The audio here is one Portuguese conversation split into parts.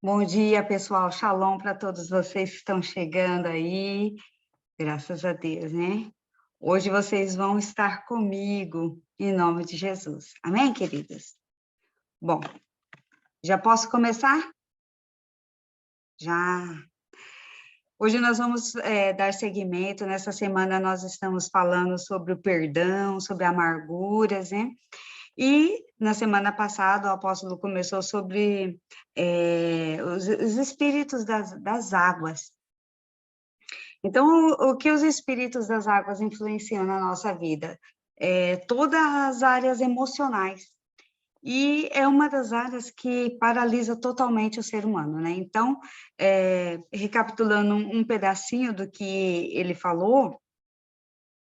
Bom dia, pessoal. Shalom para todos vocês que estão chegando aí. Graças a Deus, né? Hoje vocês vão estar comigo, em nome de Jesus. Amém, queridas? Bom, já posso começar? Já. Hoje nós vamos dar seguimento. Nessa semana nós estamos falando sobre o perdão, sobre amarguras, né? E na semana passada o apóstolo começou sobre os espíritos das águas. Então, o que os espíritos das águas influenciam na nossa vida? Todas as áreas emocionais. E é uma das áreas que paralisa totalmente o ser humano, né? Então, recapitulando um pedacinho do que ele falou,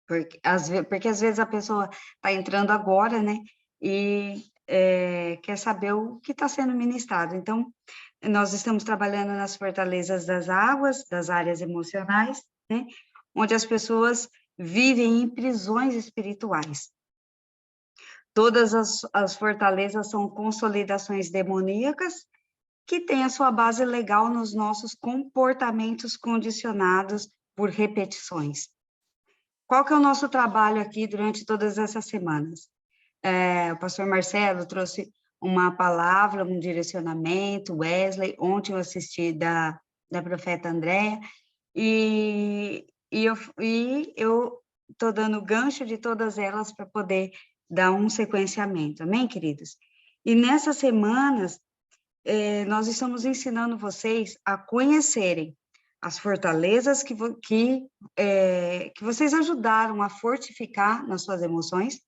porque às vezes a pessoa está entrando agora, né? E quer saber o que está sendo ministrado. Então, nós estamos trabalhando nas fortalezas das águas, das áreas emocionais, né? Onde as pessoas vivem em prisões espirituais. Todas as fortalezas são consolidações demoníacas que têm a sua base legal nos nossos comportamentos condicionados por repetições. Qual que é o nosso trabalho aqui durante todas essas semanas? O pastor Marcelo trouxe uma palavra, um direcionamento, Wesley, ontem eu assisti da profeta Andréa, e eu estou dando gancho de todas elas para poder dar um sequenciamento, amém, queridos? E nessas semanas, nós estamos ensinando vocês a conhecerem as fortalezas que vocês ajudaram a fortificar nas suas emoções,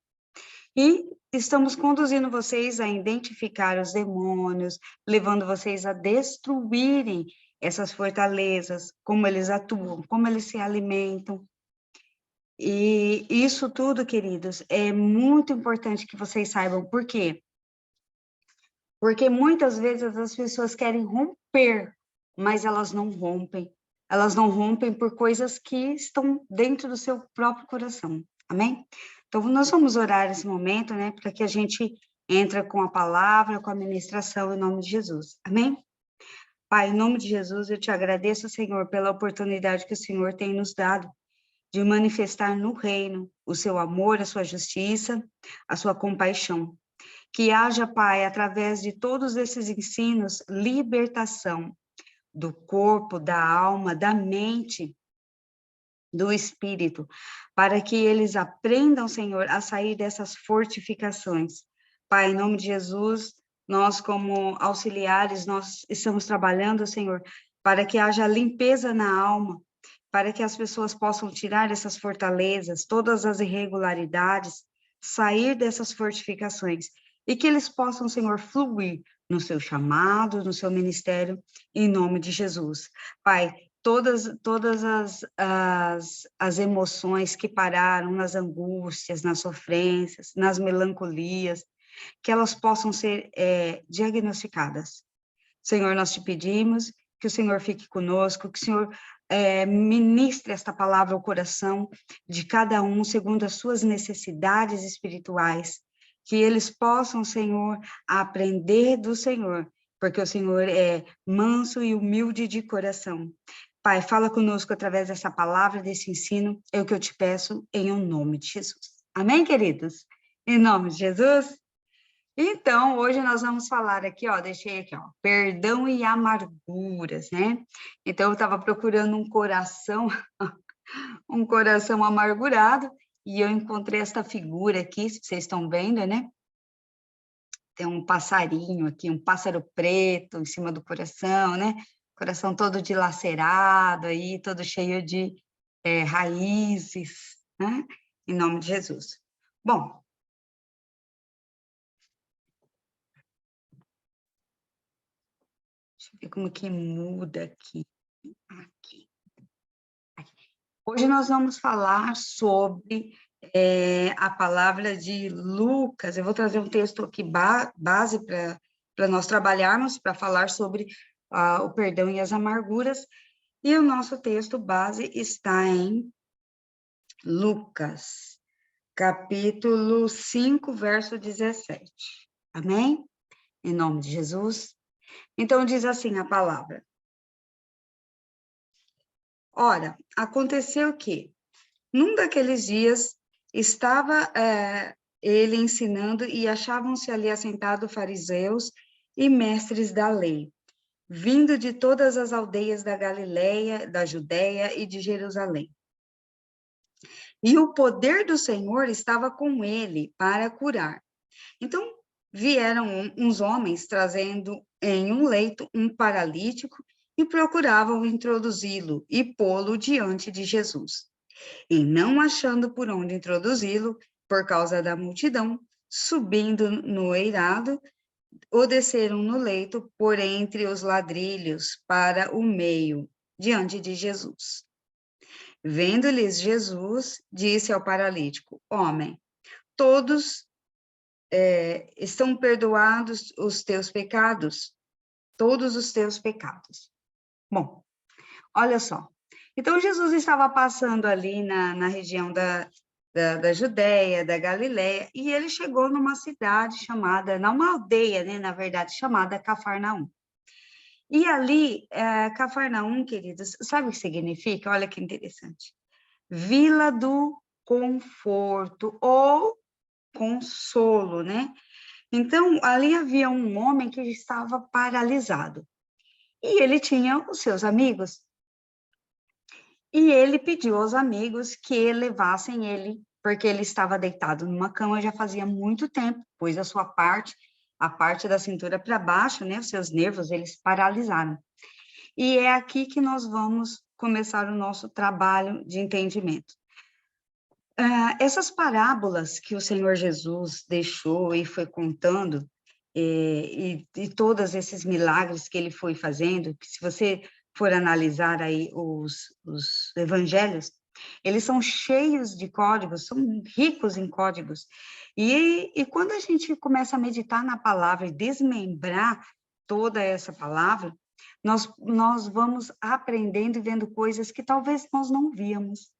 e estamos conduzindo vocês a identificar os demônios, levando vocês a destruírem essas fortalezas, como eles atuam, como eles se alimentam. E isso tudo, queridos, é muito importante que vocês saibam. Por quê? Porque muitas vezes as pessoas querem romper, mas elas não rompem. Elas não rompem por coisas que estão dentro do seu próprio coração. Amém? Então, nós vamos orar esse momento, né? Para que a gente entre com a palavra, com a ministração, em nome de Jesus. Amém? Pai, em nome de Jesus, eu te agradeço, Senhor, pela oportunidade que o Senhor tem nos dado de manifestar no reino o seu amor, a sua justiça, a sua compaixão. Que haja, Pai, através de todos esses ensinos, libertação do corpo, da alma, da mente, do espírito, para que eles aprendam, Senhor, a sair dessas fortificações. Pai, em nome de Jesus, nós como auxiliares, nós estamos trabalhando, Senhor, para que haja limpeza na alma, para que as pessoas possam tirar essas fortalezas, todas as irregularidades, sair dessas fortificações, e que eles possam, Senhor, fluir no seu chamado, no seu ministério, em nome de Jesus. Pai, todas as emoções que pararam nas angústias, nas sofrências, nas melancolias, que elas possam ser diagnosticadas. Senhor, nós te pedimos que o Senhor fique conosco, que o Senhor ministre esta palavra ao coração de cada um, segundo as suas necessidades espirituais, que eles possam, Senhor, aprender do Senhor, porque o Senhor é manso e humilde de coração. Pai, fala conosco através dessa palavra, desse ensino, é o que eu te peço em nome de Jesus. Amém, queridos? Em nome de Jesus? Então, hoje nós vamos falar aqui, ó, deixei aqui, ó, perdão e amarguras, né? Então, eu estava procurando um coração, um coração amargurado, e eu encontrei esta figura aqui, se vocês estão vendo, né? Tem um passarinho aqui, um pássaro preto em cima do coração, né? Coração todo dilacerado aí, todo cheio de raízes, né? Em nome de Jesus. Bom, deixa eu ver como que muda aqui. Aqui. Hoje nós vamos falar sobre a palavra de Lucas. Eu vou trazer um texto aqui base para nós trabalharmos, para falar sobre o perdão e as amarguras. E o nosso texto base está em Lucas, capítulo 5, verso 17. Amém? Em nome de Jesus. Então, diz assim a palavra: ora, aconteceu que, num daqueles dias, estava ele ensinando e achavam-se ali assentados fariseus e mestres da lei, vindo de todas as aldeias da Galileia, da Judéia e de Jerusalém. E o poder do Senhor estava com ele para curar. Então, vieram uns homens trazendo em um leito um paralítico e procuravam introduzi-lo e pô-lo diante de Jesus. E não achando por onde introduzi-lo, por causa da multidão, subindo no eirado, o desceram no leito por entre os ladrilhos para o meio, diante de Jesus. Vendo-lhes Jesus, disse ao paralítico: Homem, todos estão perdoados os teus pecados, todos os teus pecados. Bom, olha só. Então, Jesus estava passando ali na região da Judéia, da Galiléia, e ele chegou numa cidade chamada, numa aldeia, né, na verdade, chamada Cafarnaum. E ali, Cafarnaum, queridos, sabe o que significa? Olha que interessante. Vila do conforto ou consolo, né? Então, ali havia um homem que estava paralisado. E ele tinha os seus amigos. E ele pediu aos amigos que levassem ele, porque ele estava deitado numa cama já fazia muito tempo, pois a parte da cintura para baixo, né, os seus nervos, eles paralisaram. E é aqui que nós vamos começar o nosso trabalho de entendimento. Essas parábolas que o Senhor Jesus deixou e foi contando, e todos esses milagres que ele foi fazendo, que se você for analisar aí os evangelhos, eles são cheios de códigos, são ricos em códigos. E quando a gente começa a meditar na palavra e desmembrar toda essa palavra, nós vamos aprendendo e vendo coisas que talvez nós não víamos.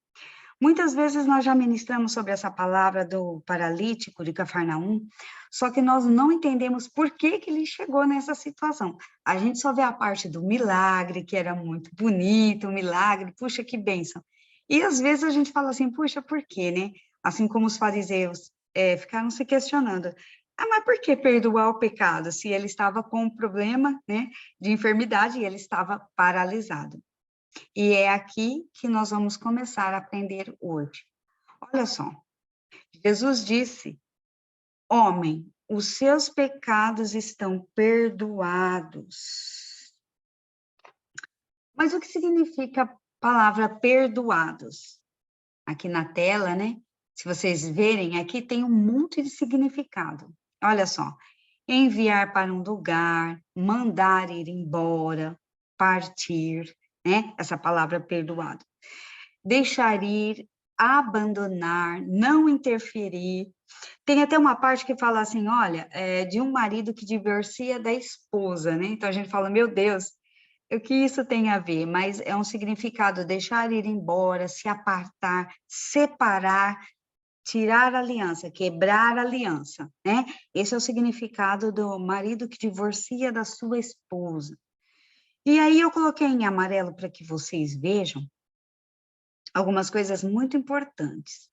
Muitas vezes nós já ministramos sobre essa palavra do paralítico de Cafarnaum, só que nós não entendemos por que ele chegou nessa situação. A gente só vê a parte do milagre, que era muito bonito, o milagre, puxa, que bênção. E às vezes a gente fala assim, puxa, por quê, né? Assim como os fariseus ficaram se questionando. Mas por que perdoar o pecado se ele estava com um problema, né, de enfermidade e ele estava paralisado? E é aqui que nós vamos começar a aprender hoje. Olha só, Jesus disse: Homem, os seus pecados estão perdoados. Mas o que significa a palavra perdoados? Aqui na tela, né? Se vocês verem, aqui tem um monte de significado. Olha só: enviar para um lugar, mandar ir embora, partir, né? Essa palavra perdoado. Deixar ir, abandonar, não interferir. Tem até uma parte que fala assim, olha, de um marido que divorcia da esposa, né? Então a gente fala, meu Deus, o que isso tem a ver? Mas é um significado, deixar ir embora, se apartar, separar, tirar a aliança, quebrar a aliança, né? Esse é o significado do marido que divorcia da sua esposa. E aí eu coloquei em amarelo para que vocês vejam algumas coisas muito importantes.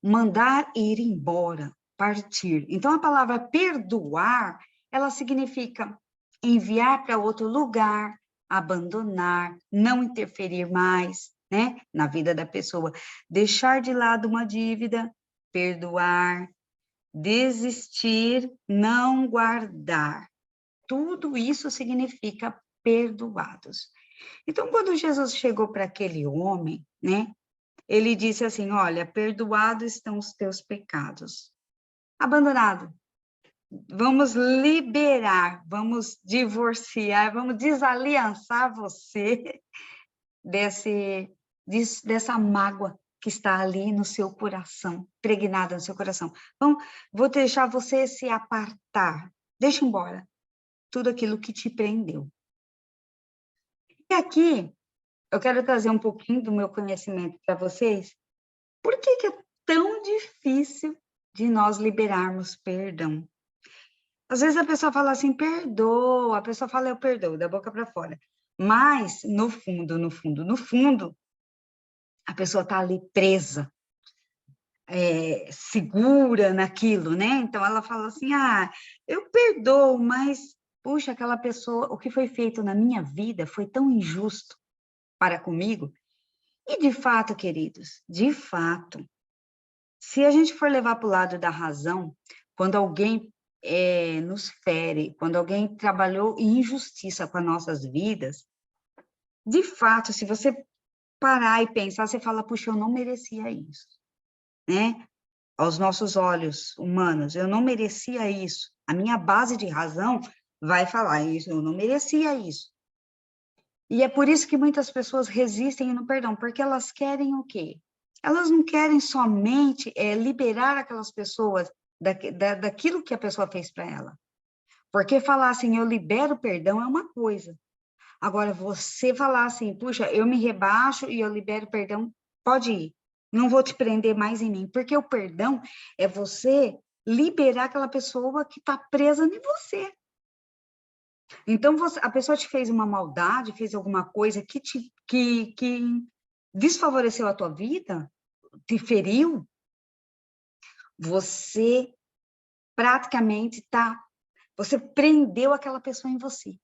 Mandar ir embora, partir. Então, a palavra perdoar, ela significa enviar para outro lugar, abandonar, não interferir mais, né, na vida da pessoa, deixar de lado uma dívida, perdoar, desistir, não guardar. Tudo isso significa perdoados. Então, quando Jesus chegou para aquele homem, né, ele disse assim: Olha, perdoados estão os teus pecados. Abandonado. Vamos liberar, vamos divorciar, vamos desaliançar você dessa mágoa que está ali no seu coração, pregnada no seu coração. Então, vou deixar você se apartar. Deixa embora tudo aquilo que te prendeu. E aqui, eu quero trazer um pouquinho do meu conhecimento para vocês. Por que é tão difícil de nós liberarmos perdão? Às vezes a pessoa fala assim, perdoa, a pessoa fala eu perdoo, da boca para fora. Mas, no fundo, no fundo, no fundo, a pessoa está ali presa, segura naquilo, né? Então ela fala assim, eu perdoo, mas, puxa, aquela pessoa, o que foi feito na minha vida foi tão injusto para comigo. E de fato, queridos, de fato, se a gente for levar para o lado da razão, quando alguém nos fere, quando alguém trabalhou em injustiça com as nossas vidas, de fato, se você parar e pensar, você fala, puxa, eu não merecia isso, né? Aos nossos olhos humanos, eu não merecia isso. A minha base de razão vai falar isso, eu não merecia isso. E é por isso que muitas pessoas resistem no perdão, porque elas querem o quê? Elas não querem somente liberar aquelas pessoas daquilo que a pessoa fez para ela. Porque falar assim, eu libero perdão é uma coisa. Agora, você falar assim, puxa, eu me rebaixo e eu libero perdão, pode ir. Não vou te prender mais em mim. Porque o perdão é você liberar aquela pessoa que está presa em você. Então, a pessoa te fez uma maldade, fez alguma coisa que desfavoreceu a tua vida, te feriu, você praticamente você prendeu aquela pessoa em você.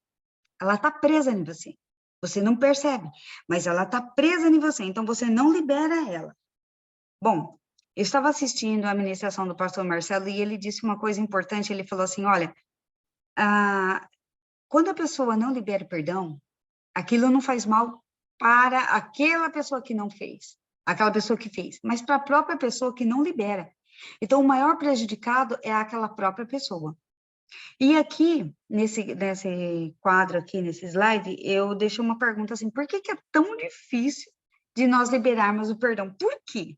Ela está presa em você. Você não percebe, mas ela está presa em você, então você não libera ela. Bom, eu estava assistindo a ministração do pastor Marcelo e ele disse uma coisa importante, ele falou assim, olha, quando a pessoa não libera o perdão, aquilo não faz mal para aquela pessoa que não fez, aquela pessoa que fez, mas para a própria pessoa que não libera. Então, o maior prejudicado é aquela própria pessoa. E aqui, nesse quadro aqui, nesse slide, eu deixo uma pergunta assim, por que é tão difícil de nós liberarmos o perdão? Por quê?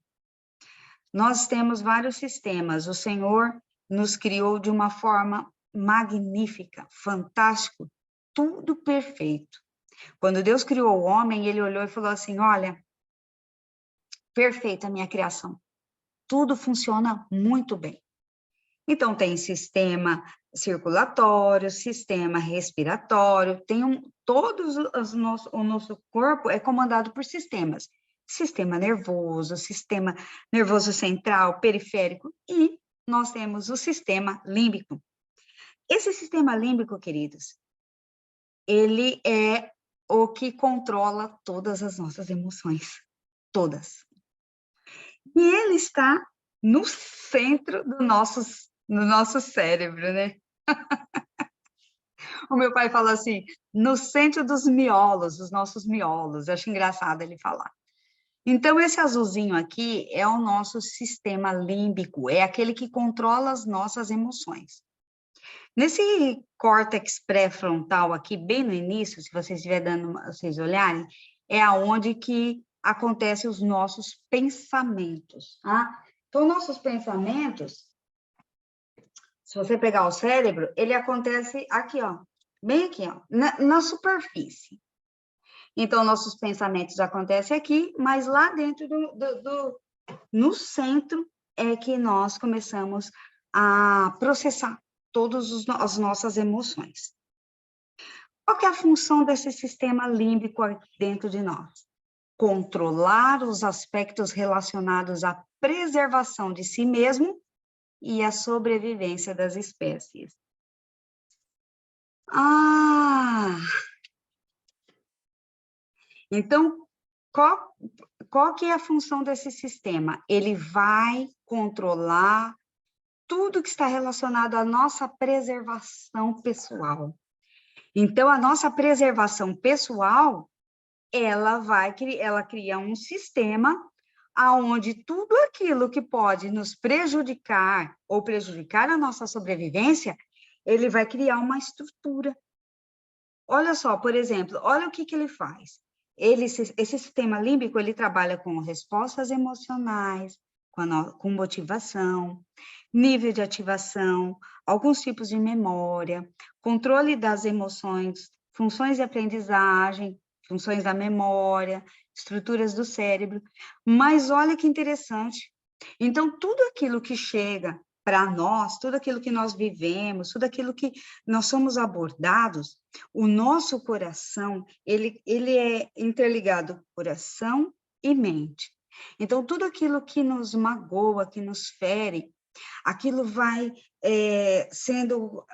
Nós temos vários sistemas, o Senhor nos criou de uma forma magnífica, fantástico, tudo perfeito. Quando Deus criou o homem, ele olhou e falou assim, olha, perfeita a minha criação, tudo funciona muito bem. Então, tem sistema circulatório, sistema respiratório, o nosso corpo é comandado por sistemas. Sistema nervoso central, periférico, e nós temos o sistema límbico. Esse sistema límbico, queridos, ele é o que controla todas as nossas emoções, todas. E ele está no centro do nosso cérebro, né? O meu pai fala assim, no centro dos nossos miolos. Eu acho engraçado ele falar. Então, esse azulzinho aqui é o nosso sistema límbico, é aquele que controla as nossas emoções. Nesse córtex pré-frontal aqui, bem no início, se vocês vocês olharem, é aonde que acontecem os nossos pensamentos, tá? Então, nossos pensamentos, se você pegar o cérebro, ele acontece aqui, ó, bem aqui, ó, na superfície. Então, nossos pensamentos acontecem aqui, mas lá dentro no centro é que nós começamos a processar todas as nossas emoções. Qual que é a função desse sistema límbico dentro de nós? Controlar os aspectos relacionados à preservação de si mesmo e à sobrevivência das espécies. Então, qual que é a função desse sistema? Ele vai controlar tudo que está relacionado à nossa preservação pessoal. Então, a nossa preservação pessoal, ela cria um sistema aonde tudo aquilo que pode nos prejudicar ou prejudicar a nossa sobrevivência, ele vai criar uma estrutura. Olha só, por exemplo, olha o que ele faz. Esse sistema límbico, ele trabalha com respostas emocionais, com motivação, nível de ativação, alguns tipos de memória, controle das emoções, funções de aprendizagem, funções da memória, estruturas do cérebro. Mas olha que interessante. Então, tudo aquilo que chega para nós, tudo aquilo que nós vivemos, tudo aquilo que nós somos abordados, o nosso coração, ele é interligado coração e mente. Então, tudo aquilo que nos magoa, que nos fere, aquilo vai sendo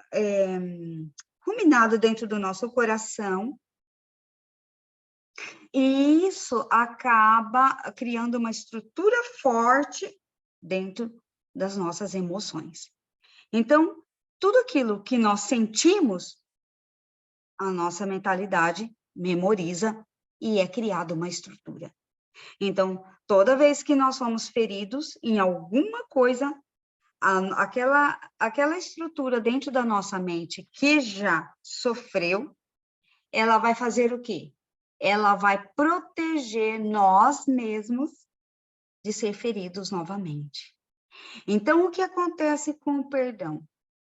ruminado dentro do nosso coração, e isso acaba criando uma estrutura forte dentro das nossas emoções. Então, tudo aquilo que nós sentimos, a nossa mentalidade memoriza e é criada uma estrutura. Então, toda vez que nós somos feridos em alguma coisa, aquela estrutura dentro da nossa mente que já sofreu, ela vai fazer o quê? Ela vai proteger nós mesmos de ser feridos novamente. Então, o que acontece com o perdão?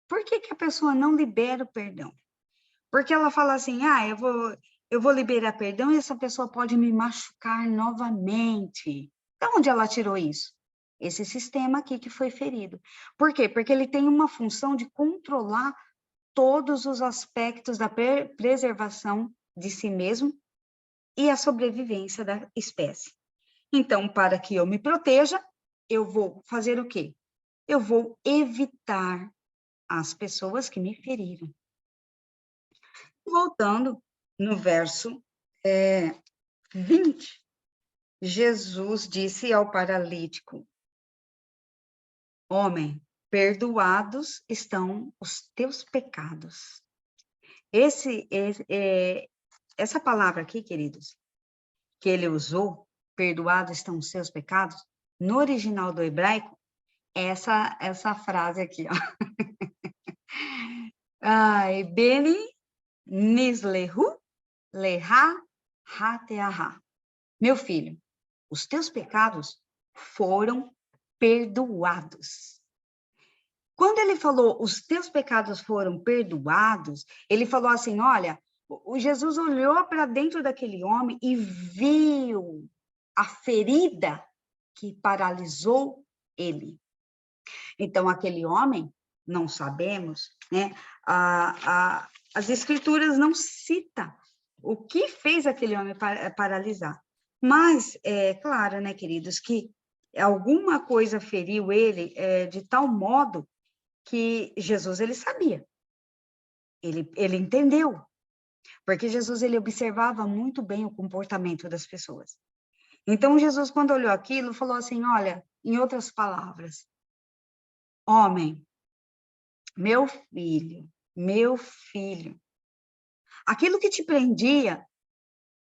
Por que a pessoa não libera o perdão? Porque ela fala assim, eu vou liberar perdão e essa pessoa pode me machucar novamente. De onde ela tirou isso? Esse sistema aqui que foi ferido. Por quê? Porque ele tem uma função de controlar todos os aspectos da preservação de si mesmo e a sobrevivência da espécie. Então, para que eu me proteja, eu vou fazer o quê? Eu vou evitar as pessoas que me feriram. Voltando no verso 20, Jesus disse ao paralítico, homem, perdoados estão os teus pecados. Essa palavra aqui, queridos, que ele usou, perdoados estão os seus pecados, no original do hebraico, essa frase aqui, ó. Ai, Beni nislehu leha hateaha. Meu filho, os teus pecados foram perdoados. Quando ele falou, os teus pecados foram perdoados, ele falou assim, olha, o Jesus olhou para dentro daquele homem e viu a ferida que paralisou ele. Então, aquele homem, não sabemos, né? As escrituras não citam o que fez aquele homem paralisar. Mas, é claro, né, queridos, que alguma coisa feriu ele de tal modo que Jesus, ele sabia. Ele entendeu. Porque Jesus, ele observava muito bem o comportamento das pessoas. Então, Jesus, quando olhou aquilo, falou assim, olha, em outras palavras, homem, meu filho, aquilo que te prendia,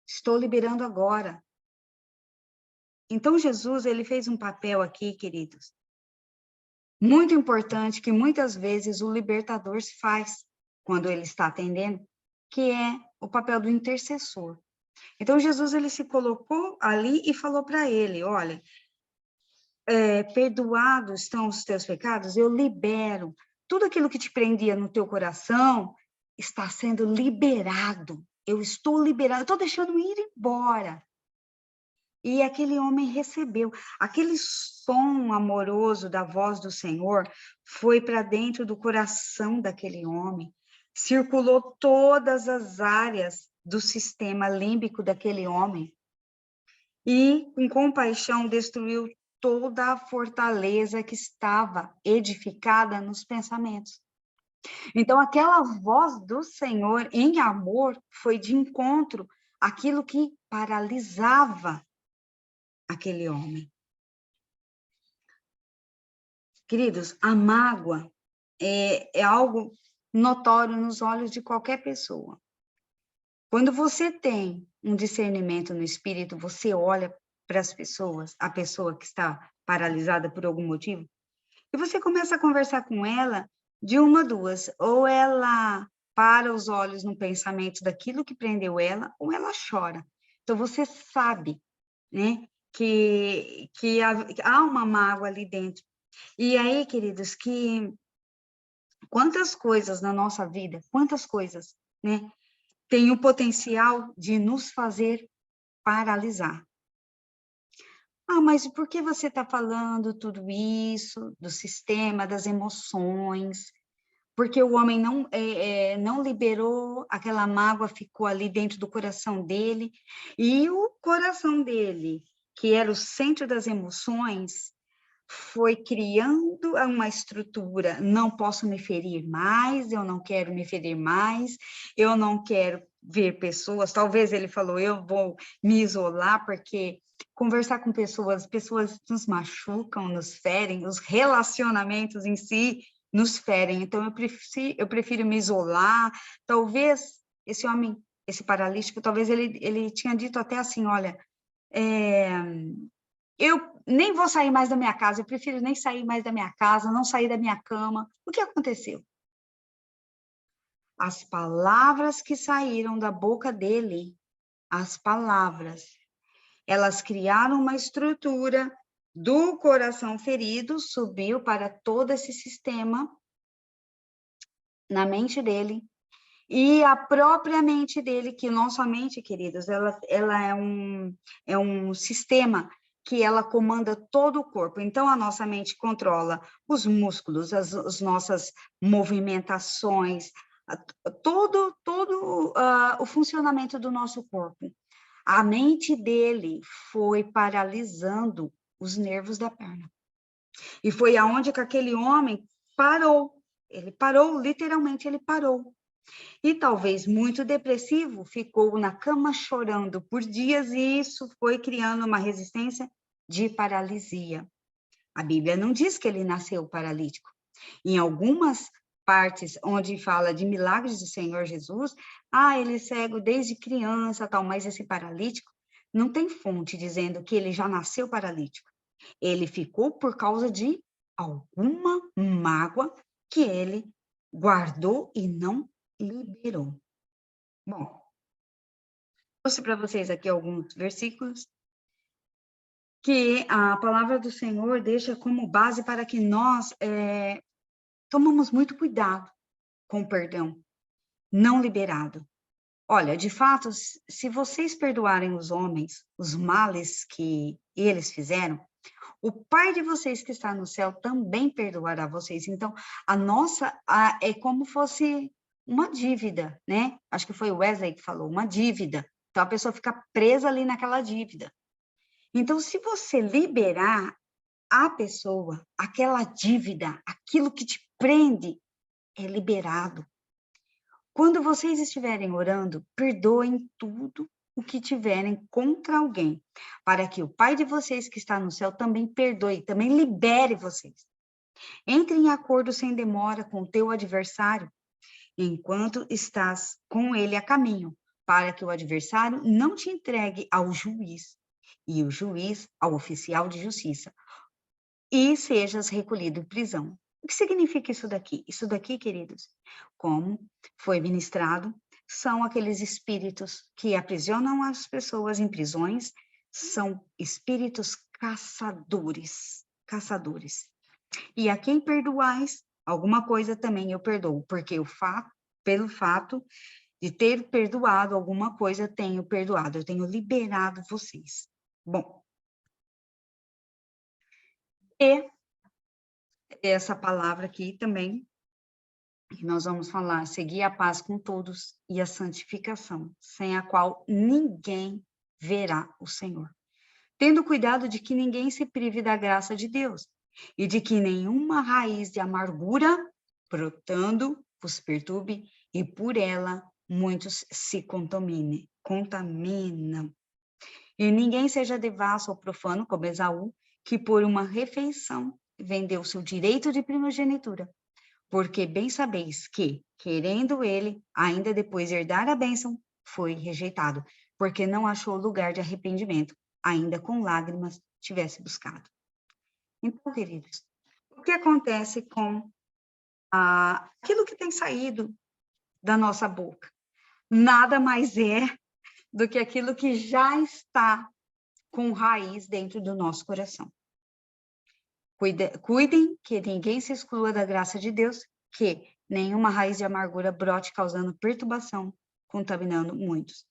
estou liberando agora. Então, Jesus, ele fez um papel aqui, queridos, muito importante, que muitas vezes o libertador se faz quando ele está atendendo, que é o papel do intercessor. Então, Jesus, ele se colocou ali e falou para ele, olha, perdoados estão os teus pecados, eu libero. Tudo aquilo que te prendia no teu coração está sendo liberado. Eu estou liberado, estou deixando ir embora. E aquele homem recebeu. Aquele som amoroso da voz do Senhor foi para dentro do coração daquele homem. Circulou todas as áreas do sistema límbico daquele homem. E, com compaixão, destruiu toda a fortaleza que estava edificada nos pensamentos. Então, aquela voz do Senhor em amor foi de encontro àquilo que paralisava aquele homem. Queridos, a mágoa é algo notório nos olhos de qualquer pessoa. Quando você tem um discernimento no espírito, você olha para as pessoas, a pessoa que está paralisada por algum motivo, e você começa a conversar com ela de uma a duas, ou ela para os olhos no pensamento daquilo que prendeu ela, ou ela chora. Então, você sabe, né, que há uma mágoa ali dentro. E aí, queridos, que quantas coisas na nossa vida, quantas coisas, né, tem o potencial de nos fazer paralisar. Ah, mas por que você está falando tudo isso do sistema das emoções? Porque o homem não liberou, aquela mágoa ficou ali dentro do coração dele, e o coração dele, que era o centro das emoções, foi criando uma estrutura, não posso me ferir mais, eu não quero me ferir mais, eu não quero ver pessoas, talvez ele falou, eu vou me isolar, porque conversar com pessoas nos machucam, nos ferem, os relacionamentos em si nos ferem, então eu prefiro me isolar, talvez esse homem, esse paralítico, talvez ele tinha dito até assim, olha, é, eu nem vou sair mais da minha casa, eu prefiro nem sair mais da minha casa, não sair da minha cama. O que aconteceu? As palavras que saíram da boca dele, as palavras, elas criaram uma estrutura do coração ferido, subiu para todo esse sistema na mente dele, e a própria mente dele, que nossa mente, queridos, ela é um sistema que ela comanda todo o corpo. Então, a nossa mente controla os músculos, as nossas movimentações, todo o funcionamento do nosso corpo. A mente dele foi paralisando os nervos da perna. E foi aonde que aquele homem parou. Ele parou, literalmente, ele parou. E talvez muito depressivo, ficou na cama chorando por dias e isso foi criando uma resistência de paralisia. A Bíblia não diz que ele nasceu paralítico. Em algumas partes onde fala de milagres do Senhor Jesus, ele é cego desde criança, tal, mas esse paralítico não tem fonte dizendo que ele já nasceu paralítico. Ele ficou por causa de alguma mágoa que ele guardou e não liberou. Bom, trouxe para vocês aqui alguns versículos que a palavra do Senhor deixa como base para que nós tomamos muito cuidado com o perdão não liberado. Olha, de fato, se vocês perdoarem os homens, os males que eles fizeram, o Pai de vocês que está no céu também perdoará vocês. Então, a nossa é como fosse uma dívida, né? Acho que foi o Wesley que falou, uma dívida. Então, a pessoa fica presa ali naquela dívida. Então, se você liberar a pessoa, aquela dívida, aquilo que te prende, é liberado. Quando vocês estiverem orando, perdoem tudo o que tiverem contra alguém, para que o Pai de vocês que está no céu também perdoe, também libere vocês. Entre em acordo sem demora com o teu adversário, enquanto estás com ele a caminho, para que o adversário não te entregue ao juiz, e o juiz ao oficial de justiça, e sejas recolhido em prisão. O que significa isso daqui? Isso daqui, queridos, como foi ministrado, são aqueles espíritos que aprisionam as pessoas em prisões, são espíritos caçadores, caçadores. E a quem perdoais, alguma coisa também eu perdoo, porque pelo fato de ter perdoado alguma coisa, tenho perdoado, eu tenho liberado vocês. Bom, e essa palavra aqui também, que nós vamos falar, seguir a paz com todos e a santificação, sem a qual ninguém verá o Senhor. Tendo cuidado de que ninguém se prive da graça de Deus, e de que nenhuma raiz de amargura, brotando, vos perturbe, e por ela muitos se contaminam. E ninguém seja devasso ou profano, como Esaú, que por uma refeição vendeu seu direito de primogenitura. Porque bem sabeis que, querendo ele, ainda depois herdar a bênção, foi rejeitado, porque não achou lugar de arrependimento, ainda com lágrimas tivesse buscado. Então, queridos, o que acontece com aquilo que tem saído da nossa boca? Nada mais é do que aquilo que já está com raiz dentro do nosso coração. Cuidem que ninguém se exclua da graça de Deus, que nenhuma raiz de amargura brote causando perturbação, contaminando muitos.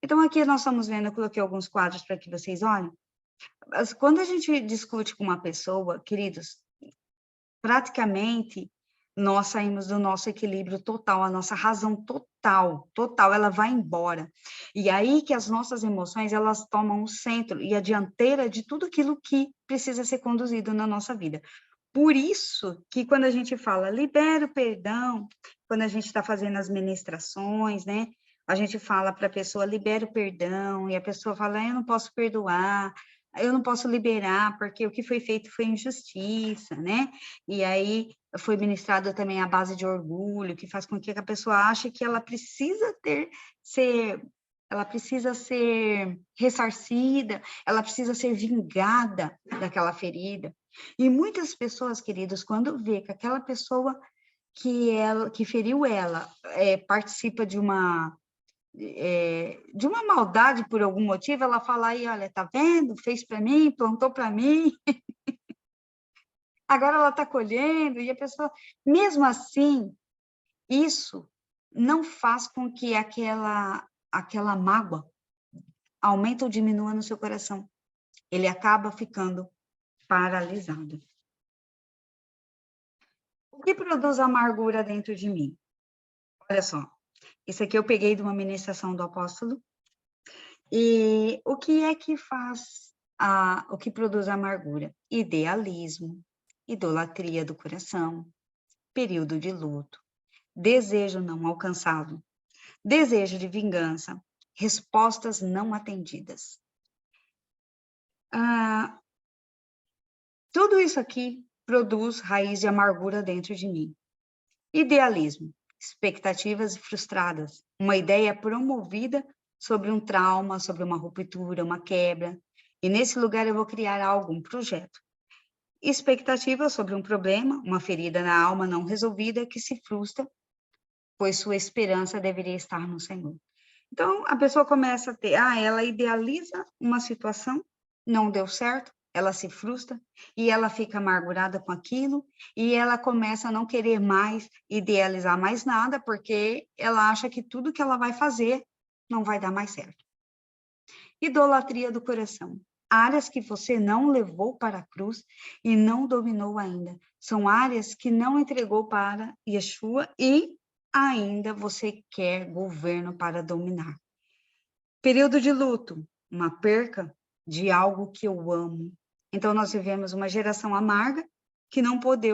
Então, aqui nós estamos vendo, eu coloquei alguns quadros para que vocês olhem, Quando a gente discute com uma pessoa, queridos, praticamente nós saímos do nosso equilíbrio total, a nossa razão total, ela vai embora. E aí que as nossas emoções, elas tomam o centro e a dianteira de tudo aquilo que precisa ser conduzido na nossa vida. Por isso que quando a gente fala libera o perdão, quando a gente está fazendo as ministrações, né? A gente fala para a pessoa, libera o perdão, e a pessoa fala, eu não posso perdoar, eu não posso liberar, porque o que foi feito foi injustiça, né? E aí foi ministrado também a base de orgulho, que faz com que a pessoa ache que ela precisa ela precisa ser ressarcida, ela precisa ser vingada daquela ferida. E muitas pessoas, queridos, quando vê que aquela pessoa que feriu ela participa de uma maldade por algum motivo, ela fala aí, olha, tá vendo? Fez para mim, plantou para mim, agora ela está colhendo, e a pessoa, mesmo assim, isso não faz com que aquela mágoa aumente ou diminua no seu coração. Ele acaba ficando paralisado. O que produz amargura dentro de mim? Olha só, isso aqui eu peguei de uma ministração do apóstolo. E o que é que faz o que produz amargura? Idealismo, idolatria do coração, período de luto, desejo não alcançado, desejo de vingança, respostas não atendidas. Tudo isso aqui produz raiz de amargura dentro de mim. Idealismo, expectativas frustradas, uma ideia promovida sobre um trauma, sobre uma ruptura, uma quebra. E nesse lugar eu vou criar algo, um projeto. Expectativa sobre um problema, uma ferida na alma não resolvida que se frustra, pois sua esperança deveria estar no Senhor. Então, a pessoa começa a ter, ela idealiza uma situação, não deu certo, ela se frustra e ela fica amargurada com aquilo e ela começa a não querer mais idealizar mais nada, porque ela acha que tudo que ela vai fazer não vai dar mais certo. Idolatria do coração. Áreas que você não levou para a cruz e não dominou ainda. São áreas que não entregou para Yeshua e ainda você quer governo para dominar. Período de luto, uma perca de algo que eu amo. Então, nós vivemos uma geração amarga que não pôde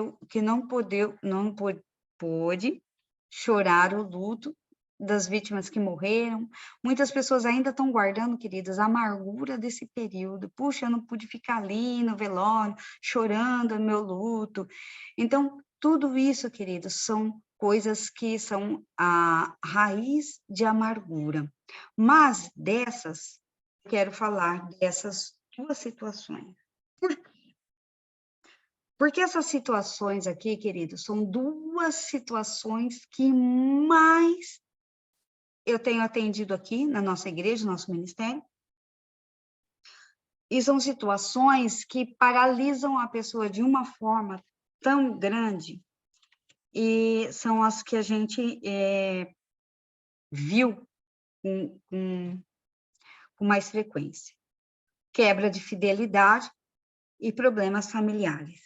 chorar o luto das vítimas que morreram. Muitas pessoas ainda estão guardando, queridas, a amargura desse período. Puxa, eu não pude ficar ali no velório, chorando o meu luto. Então, tudo isso, queridos, são coisas que são a raiz de amargura. Mas quero falar dessas duas situações. Por quê? Porque essas situações aqui, queridos, são duas situações que mais eu tenho atendido aqui na nossa igreja, no nosso ministério, e são situações que paralisam a pessoa de uma forma tão grande, e são as que a gente viu com mais frequência. Quebra de fidelidade e problemas familiares.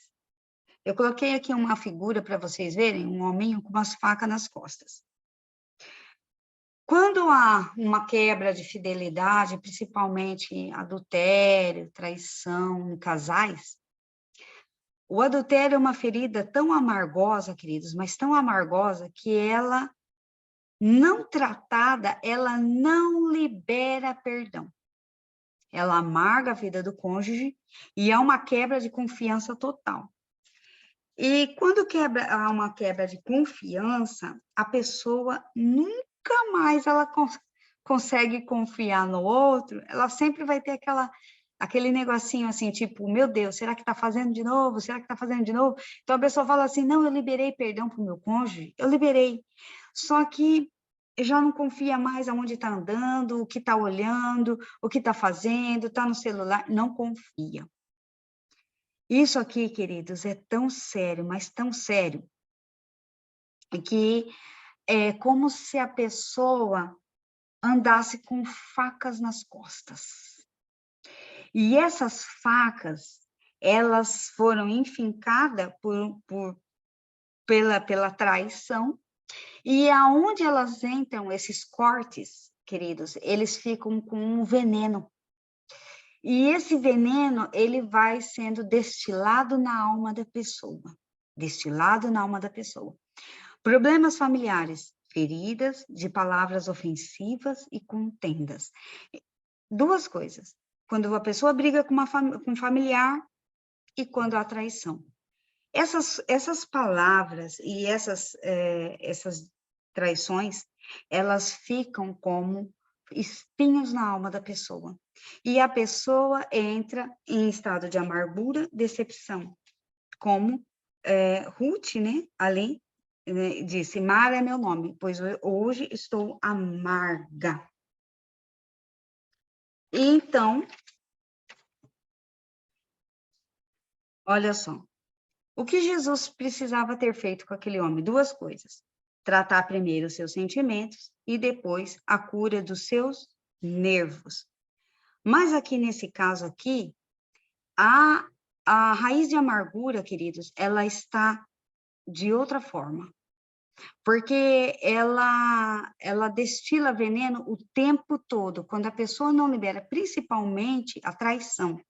Eu coloquei aqui uma figura para vocês verem, um hominho com umas facas nas costas. Quando há uma quebra de fidelidade, principalmente adultério, traição em casais, o adultério é uma ferida tão amargosa, queridos, mas tão amargosa que ela, não tratada, ela não libera perdão. Ela amarga a vida do cônjuge e é uma quebra de confiança total. E quando há uma quebra de confiança, a pessoa nunca mais ela consegue confiar no outro, ela sempre vai ter aquele negocinho assim, tipo, meu Deus, será que está fazendo de novo? Será que está fazendo de novo? Então a pessoa fala assim, não, eu liberei perdão para o meu cônjuge, eu liberei. Só que já não confia mais aonde está andando, o que está olhando, o que está fazendo, está no celular, não confia. Isso aqui, queridos, é tão sério, mas tão sério, que é como se a pessoa andasse com facas nas costas. E essas facas, elas foram enfincadas pela traição, e aonde elas entram, esses cortes, queridos, eles ficam com um veneno. E esse veneno, ele vai sendo destilado na alma da pessoa. Destilado na alma da pessoa. Problemas familiares, feridas de palavras ofensivas e contendas. Duas coisas. Quando a pessoa briga com um familiar e quando há traição. Essas palavras e essas traições, elas ficam como espinhos na alma da pessoa. E a pessoa entra em estado de amargura, decepção. Como Ruth, né, ali, né, disse, Mara é meu nome, pois hoje estou amarga. Então, olha só, o que Jesus precisava ter feito com aquele homem? Duas coisas. Tratar primeiro os seus sentimentos e depois a cura dos seus nervos. Mas aqui, nesse caso aqui, a raiz de amargura, queridos, ela está de outra forma. Porque ela destila veneno o tempo todo, quando a pessoa não libera, principalmente a traição.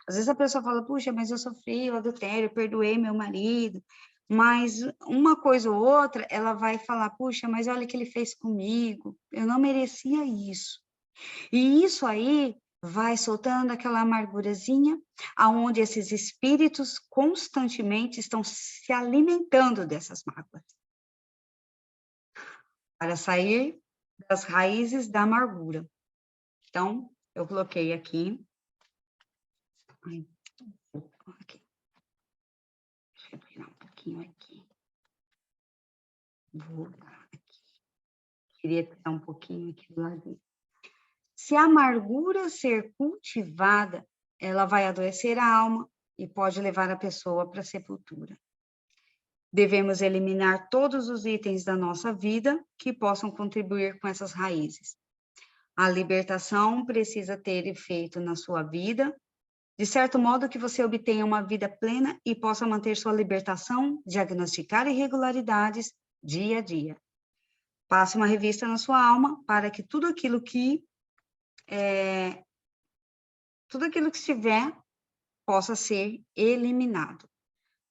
Às vezes a pessoa fala, puxa, mas eu sofri o adultério, eu perdoei meu marido, mas uma coisa ou outra, ela vai falar, puxa, mas olha o que ele fez comigo, eu não merecia isso. E isso aí vai soltando aquela amargurazinha, aonde esses espíritos constantemente estão se alimentando dessas mágoas. Para sair das raízes da amargura. Então, eu coloquei aqui. Aqui. Deixa eu virar um pouquinho aqui. Vou aqui. Queria tirar um pouquinho aqui do lado. Se a amargura ser cultivada, ela vai adoecer a alma e pode levar a pessoa para a sepultura. Devemos eliminar todos os itens da nossa vida que possam contribuir com essas raízes. A libertação precisa ter efeito na sua vida, de certo modo que você obtenha uma vida plena e possa manter sua libertação, diagnosticar irregularidades dia a dia. Passe uma revista na sua alma para que tudo aquilo que estiver possa ser eliminado.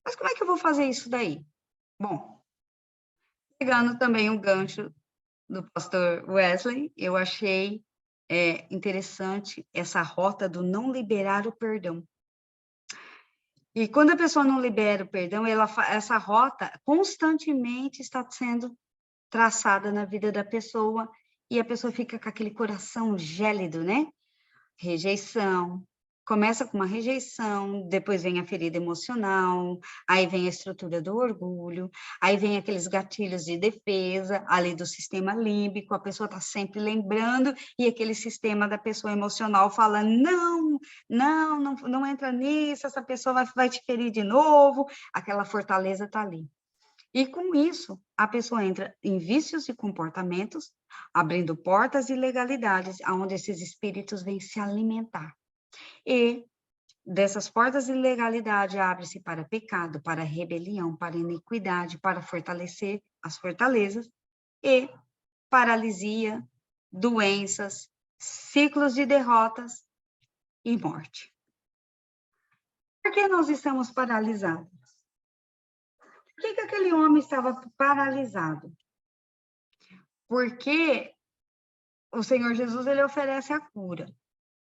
Mas como é que eu vou fazer isso daí? Bom, pegando também o gancho do pastor Wesley, eu achei interessante essa rota do não liberar o perdão. E quando a pessoa não libera o perdão, essa rota constantemente está sendo traçada na vida da pessoa, e a pessoa fica com aquele coração gélido, né? Rejeição. Começa com uma rejeição, depois vem a ferida emocional, aí vem a estrutura do orgulho, aí vem aqueles gatilhos de defesa, ali do sistema límbico, a pessoa está sempre lembrando, e aquele sistema da pessoa emocional fala, não entra nisso, essa pessoa vai te ferir de novo, aquela fortaleza está ali. E com isso, a pessoa entra em vícios e comportamentos, abrindo portas de ilegalidades, onde esses espíritos vêm se alimentar. E dessas portas de ilegalidade abre-se para pecado, para rebelião, para iniquidade, para fortalecer as fortalezas e paralisia, doenças, ciclos de derrotas e morte. Por que nós estamos paralisados? Por que aquele homem estava paralisado? Porque o Senhor Jesus, ele oferece a cura.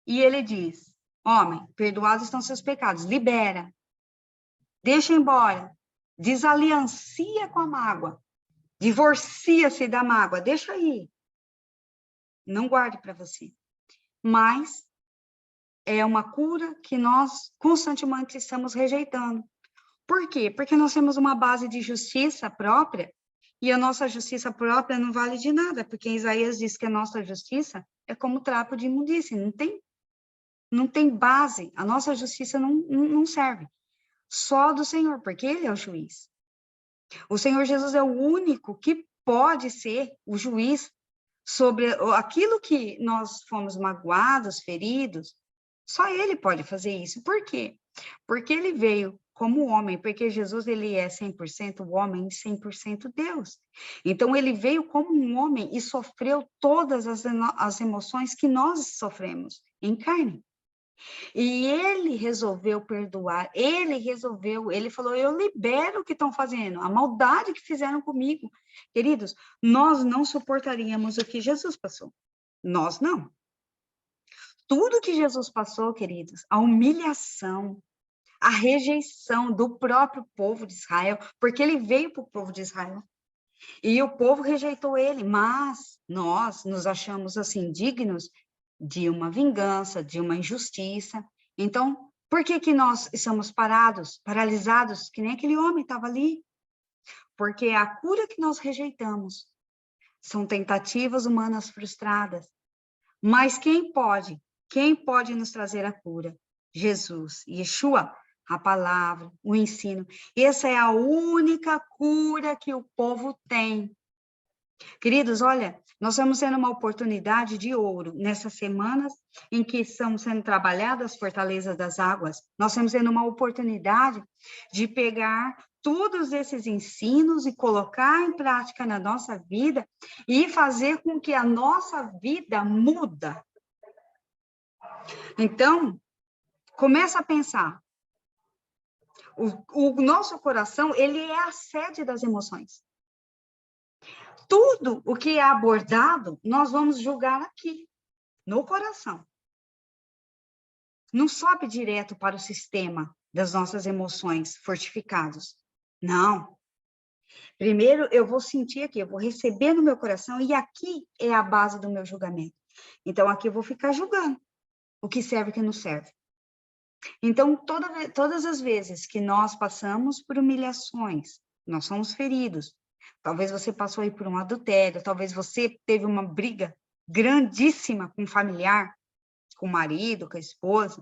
E ele diz, homem, perdoados estão seus pecados, libera, deixa embora, desaliancia com a mágoa, divorcia-se da mágoa, deixa aí. Não guarde para você. Mas é uma cura que nós constantemente estamos rejeitando. Por quê? Porque nós temos uma base de justiça própria, e a nossa justiça própria não vale de nada, porque Isaías diz que a nossa justiça é como trapo de imundície, não tem base, a nossa justiça não serve. Só do Senhor, porque Ele é o juiz. O Senhor Jesus é o único que pode ser o juiz sobre aquilo que nós fomos magoados, feridos, Só ele pode fazer isso. Por quê? Porque ele veio como homem, porque Jesus ele é 100% homem e 100% Deus. Então ele veio como um homem e sofreu todas as emoções que nós sofremos em carne. E ele resolveu perdoar, ele falou, eu libero o que estão fazendo, a maldade que fizeram comigo. Queridos, nós não suportaríamos o que Jesus passou. Nós não. Tudo que Jesus passou, queridos, a humilhação, a rejeição do próprio povo de Israel, porque ele veio para o povo de Israel. E o povo rejeitou ele, mas nós nos achamos assim dignos de uma vingança, de uma injustiça. Então, por que que nós estamos parados, paralisados, que nem aquele homem estava ali? Porque a cura que nós rejeitamos são tentativas humanas frustradas. Mas quem pode? Quem pode nos trazer a cura? Jesus, Yeshua, a palavra, o ensino. Essa é a única cura que o povo tem. Queridos, olha, nós estamos tendo uma oportunidade de ouro nessas semanas em que estão sendo trabalhadas as fortalezas das águas. Nós estamos tendo uma oportunidade de pegar todos esses ensinos e colocar em prática na nossa vida e fazer com que a nossa vida muda. Então, começa a pensar. O nosso coração, ele é a sede das emoções. Tudo o que é abordado, nós vamos julgar aqui, no coração. Não sobe direto para o sistema das nossas emoções fortificados. Não. Primeiro, eu vou sentir aqui, eu vou receber no meu coração, e aqui é a base do meu julgamento. Então, aqui eu vou ficar julgando o que serve e o que não serve. Então, todas as vezes que nós passamos por humilhações, nós somos feridos. Talvez você passou aí por um adultério, talvez você teve uma briga grandíssima com um familiar, com o marido, com a esposa.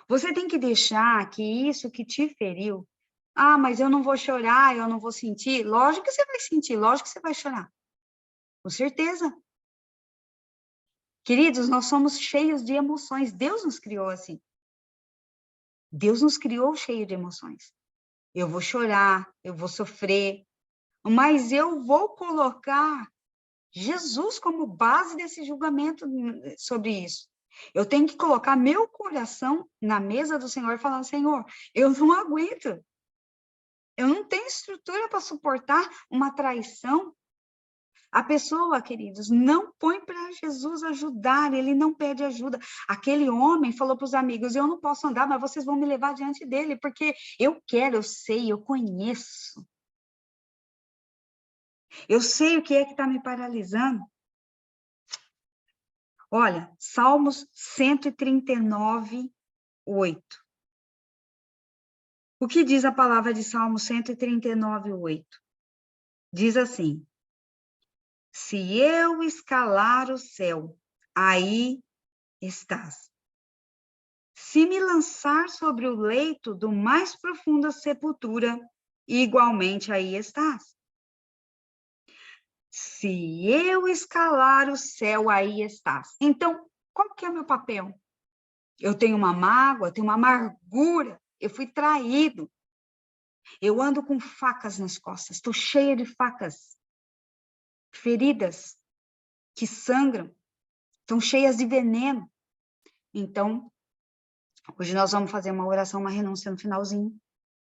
Você tem que deixar que isso que te feriu, mas eu não vou chorar, eu não vou sentir. Lógico que você vai sentir, lógico que você vai chorar. Com certeza. Queridos, nós somos cheios de emoções. Deus nos criou assim. Deus nos criou cheio de emoções. Eu vou chorar, eu vou sofrer, mas eu vou colocar Jesus como base desse julgamento sobre isso. Eu tenho que colocar meu coração na mesa do Senhor e falar, Senhor, eu não aguento. Eu não tenho estrutura para suportar uma traição. A pessoa, queridos, não põe para Jesus ajudar, ele não pede ajuda. Aquele homem falou para os amigos, eu não posso andar, mas vocês vão me levar diante dele, porque eu quero, eu sei, eu conheço. Eu sei o que é que está me paralisando. Olha, Salmos 139, 8. O que diz a palavra de Salmos 139, 8? Diz assim, se eu escalar o céu, aí estás. Se me lançar sobre o leito do mais profunda sepultura, igualmente aí estás. Se eu escalar o céu, aí estás. Então, qual que é o meu papel? Eu tenho uma mágoa, tenho uma amargura, eu fui traído. Eu ando com facas nas costas, estou cheia de facas, feridas que sangram, estão cheias de veneno. Então, hoje nós vamos fazer uma oração, uma renúncia no finalzinho.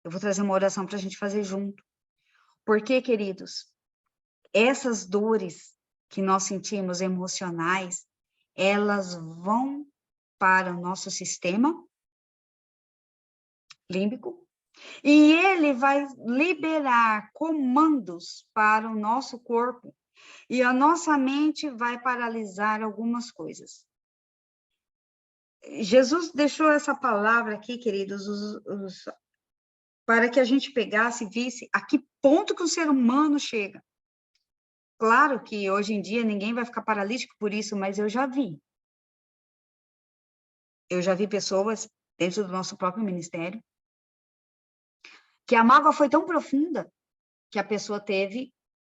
Eu vou trazer uma oração para a gente fazer junto. Porque, queridos, essas dores que nós sentimos emocionais, elas vão para o nosso sistema límbico e ele vai liberar comandos para o nosso corpo e a nossa mente vai paralisar algumas coisas. Jesus deixou essa palavra aqui, queridos, para que a gente pegasse e visse a que ponto que o ser humano chega. Claro que hoje em dia ninguém vai ficar paralítico por isso, mas eu já vi. Eu já vi pessoas dentro do nosso próprio ministério que a mágoa foi tão profunda que a pessoa teve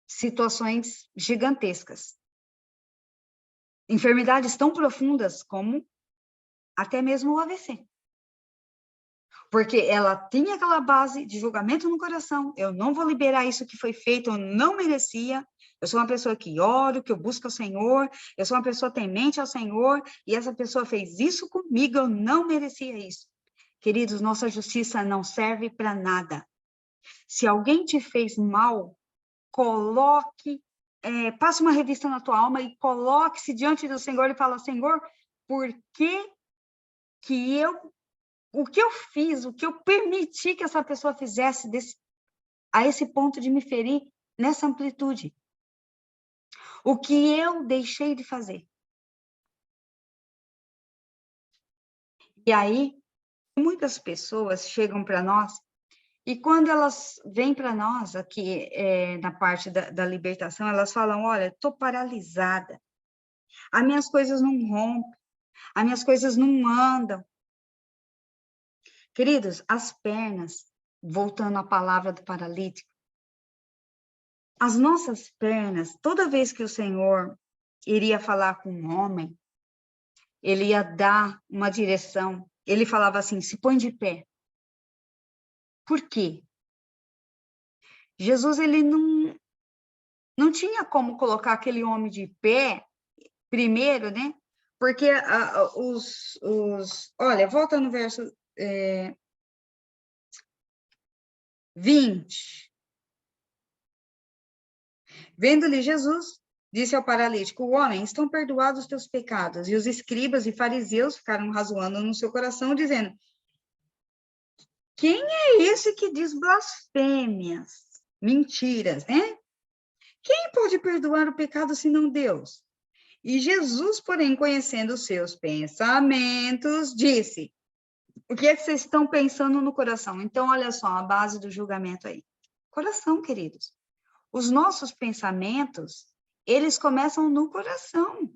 situações gigantescas. Enfermidades tão profundas como até mesmo o AVC. Porque ela tinha aquela base de julgamento no coração, eu não vou liberar isso que foi feito, eu não merecia, eu sou uma pessoa que oro, que eu busco o Senhor, eu sou uma pessoa temente ao Senhor, e essa pessoa fez isso comigo, eu não merecia isso. Queridos, nossa justiça não serve para nada. Se alguém te fez mal, coloque, passe uma revista na tua alma e coloque-se diante do Senhor e fala, Senhor, por que o que eu fiz, o que eu permiti que essa pessoa fizesse a esse ponto de me ferir nessa amplitude? O que eu deixei de fazer? E aí, muitas pessoas chegam para nós, e quando elas vêm para nós, aqui na parte da libertação, elas falam, olha, estou paralisada, as minhas coisas não rompem, as minhas coisas não andam. Queridos, as pernas, voltando à palavra do paralítico, as nossas pernas, toda vez que o Senhor iria falar com um homem, ele ia dar uma direção, ele falava assim, se põe de pé. Por quê? Jesus, ele não tinha como colocar aquele homem de pé primeiro, né? Porque olha, volta no verso 20. Vendo-lhe Jesus, disse ao paralítico, o homem, estão perdoados os teus pecados. E os escribas e fariseus ficaram razoando no seu coração, dizendo, quem é esse que diz blasfêmias, mentiras, né? Quem pode perdoar o pecado senão Deus? E Jesus, porém, conhecendo os seus pensamentos, disse, o que é que vocês estão pensando no coração? Então, olha só, a base do julgamento aí. Coração, queridos. Os nossos pensamentos, eles começam no coração.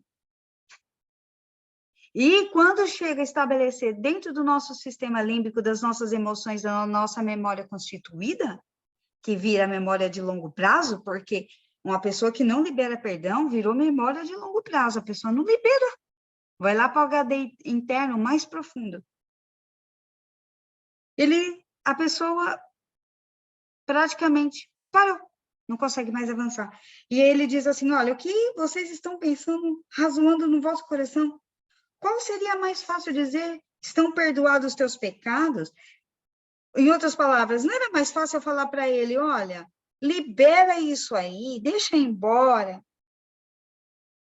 E quando chega a estabelecer dentro do nosso sistema límbico, das nossas emoções, da nossa memória constituída, que vira memória de longo prazo, porque uma pessoa que não libera perdão virou memória de longo prazo, a pessoa não libera, vai lá para o HD interno mais profundo. A pessoa praticamente parou, não consegue mais avançar. E ele diz assim, olha, o que vocês estão pensando, razoando no vosso coração? Qual seria mais fácil dizer, estão perdoados os teus pecados? Em outras palavras, não era mais fácil eu falar para ele, olha, libera isso aí, deixa embora,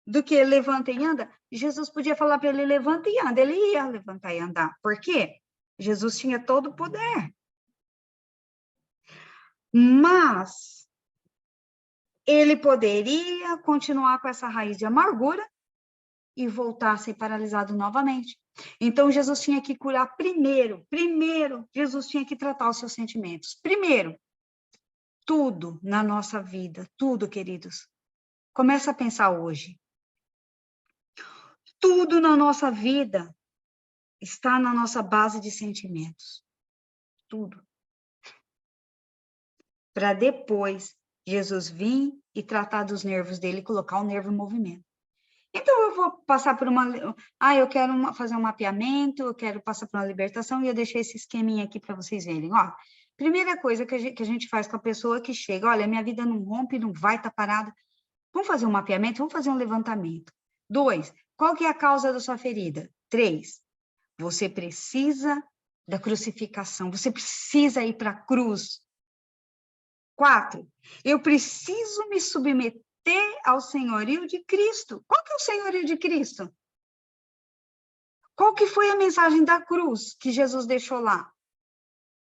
do que levanta e anda? Jesus podia falar para ele, levanta e anda, ele ia levantar e andar. Por quê? Jesus tinha todo o poder. Mas ele poderia continuar com essa raiz de amargura e voltar a ser paralisado novamente. Então, Jesus tinha que curar primeiro, Jesus tinha que tratar os seus sentimentos. Primeiro, tudo na nossa vida, tudo, queridos. Começa a pensar hoje. Tudo na nossa vida está na nossa base de sentimentos. Tudo. Para depois, Jesus vir e tratar dos nervos dele, colocar o nervo em movimento. Então, eu vou passar por eu quero fazer um mapeamento, eu quero passar por uma libertação, e eu deixei esse esqueminha aqui para vocês verem. Ó, primeira coisa que a gente faz com a pessoa que chega, olha, minha vida não rompe, não vai estar parada. Vamos fazer um mapeamento, vamos fazer um levantamento. 2, qual que é a causa da sua ferida? 3, você precisa da crucificação, você precisa ir para a cruz. 4, eu preciso me submeter ao senhorio de Cristo. Qual que é o senhorio de Cristo? Qual que foi a mensagem da cruz que Jesus deixou lá?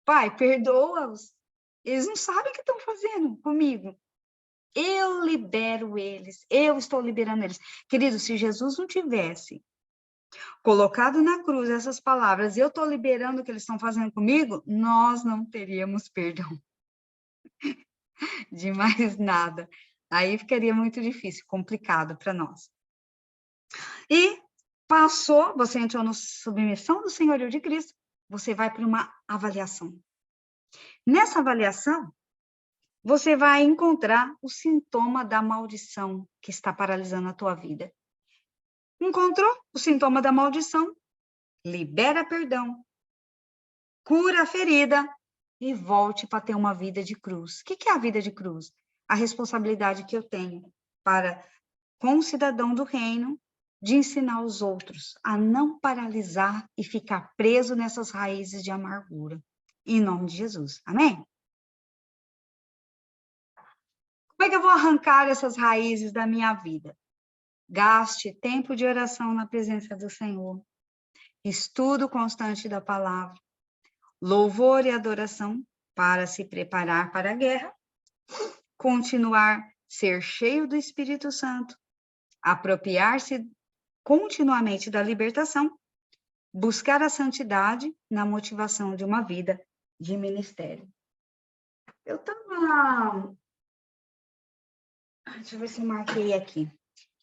Pai, perdoa-os. Eles não sabem o que estão fazendo comigo. Eu libero eles, eu estou liberando eles. Querido, se Jesus não tivesse colocado na cruz essas palavras, eu estou liberando o que eles estão fazendo comigo, nós não teríamos perdão de mais nada. Aí ficaria muito difícil, complicado para nós. E passou, você entrou na submissão do senhorio de Cristo, você vai para uma avaliação. Nessa avaliação, você vai encontrar o sintoma da maldição que está paralisando a tua vida. Encontrou o sintoma da maldição? libera perdão, cura a ferida e volte para ter uma vida de cruz. O que é a vida de cruz? A responsabilidade que eu tenho para, com o cidadão do reino, de ensinar os outros a não paralisar e ficar preso nessas raízes de amargura. Em nome de Jesus. Amém? Como é que eu vou arrancar essas raízes da minha vida? Gaste tempo de oração na presença do Senhor. Estudo constante da palavra. Louvor e adoração para se preparar para a guerra. Continuar ser cheio do Espírito Santo. Apropriar-se continuamente da libertação. Buscar a santidade na motivação de uma vida de ministério. Eu estava... Deixa eu ver se eu marquei aqui.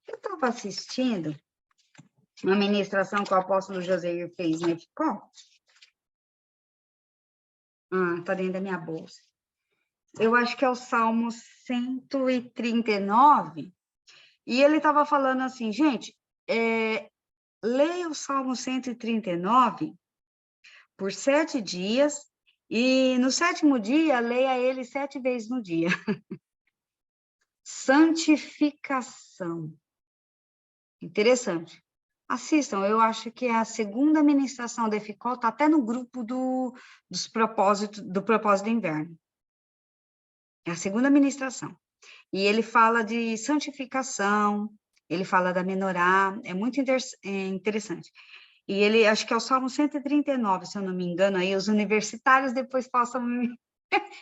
Eu estava assistindo uma ministração que o apóstolo José fez, né? Ficou? Tá dentro da minha bolsa. Eu acho que é o Salmo 139. E ele estava falando assim, gente, leia o Salmo 139 por 7 dias, e no 7º dia, leia ele 7 vezes no dia. Santificação. Interessante. Assistam, eu acho que é a segunda ministração da EFICOL, está até no grupo do propósito do inverno. É a segunda ministração. E ele fala de santificação, ele fala da menorá, é muito interessante. E ele, acho que é o Salmo 139, se eu não me engano, aí os universitários depois possam...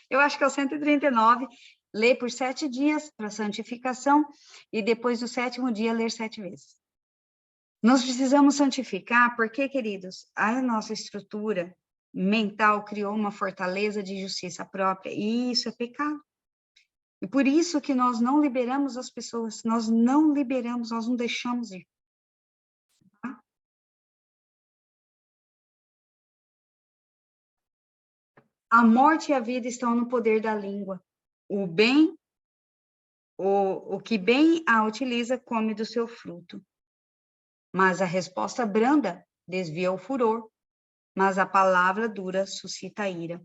Eu acho que é o 139, lê por 7 dias para santificação, e depois do 7º dia, ler 7 vezes. Nós precisamos santificar, porque, queridos, a nossa estrutura mental criou uma fortaleza de justiça própria, e isso é pecado. E por isso que nós não liberamos as pessoas, nós não liberamos, nós não deixamos ir. Tá? A morte e a vida estão no poder da língua. O bem, o que bem a utiliza, come do seu fruto. Mas a resposta branda desvia o furor, mas a palavra dura suscita a ira.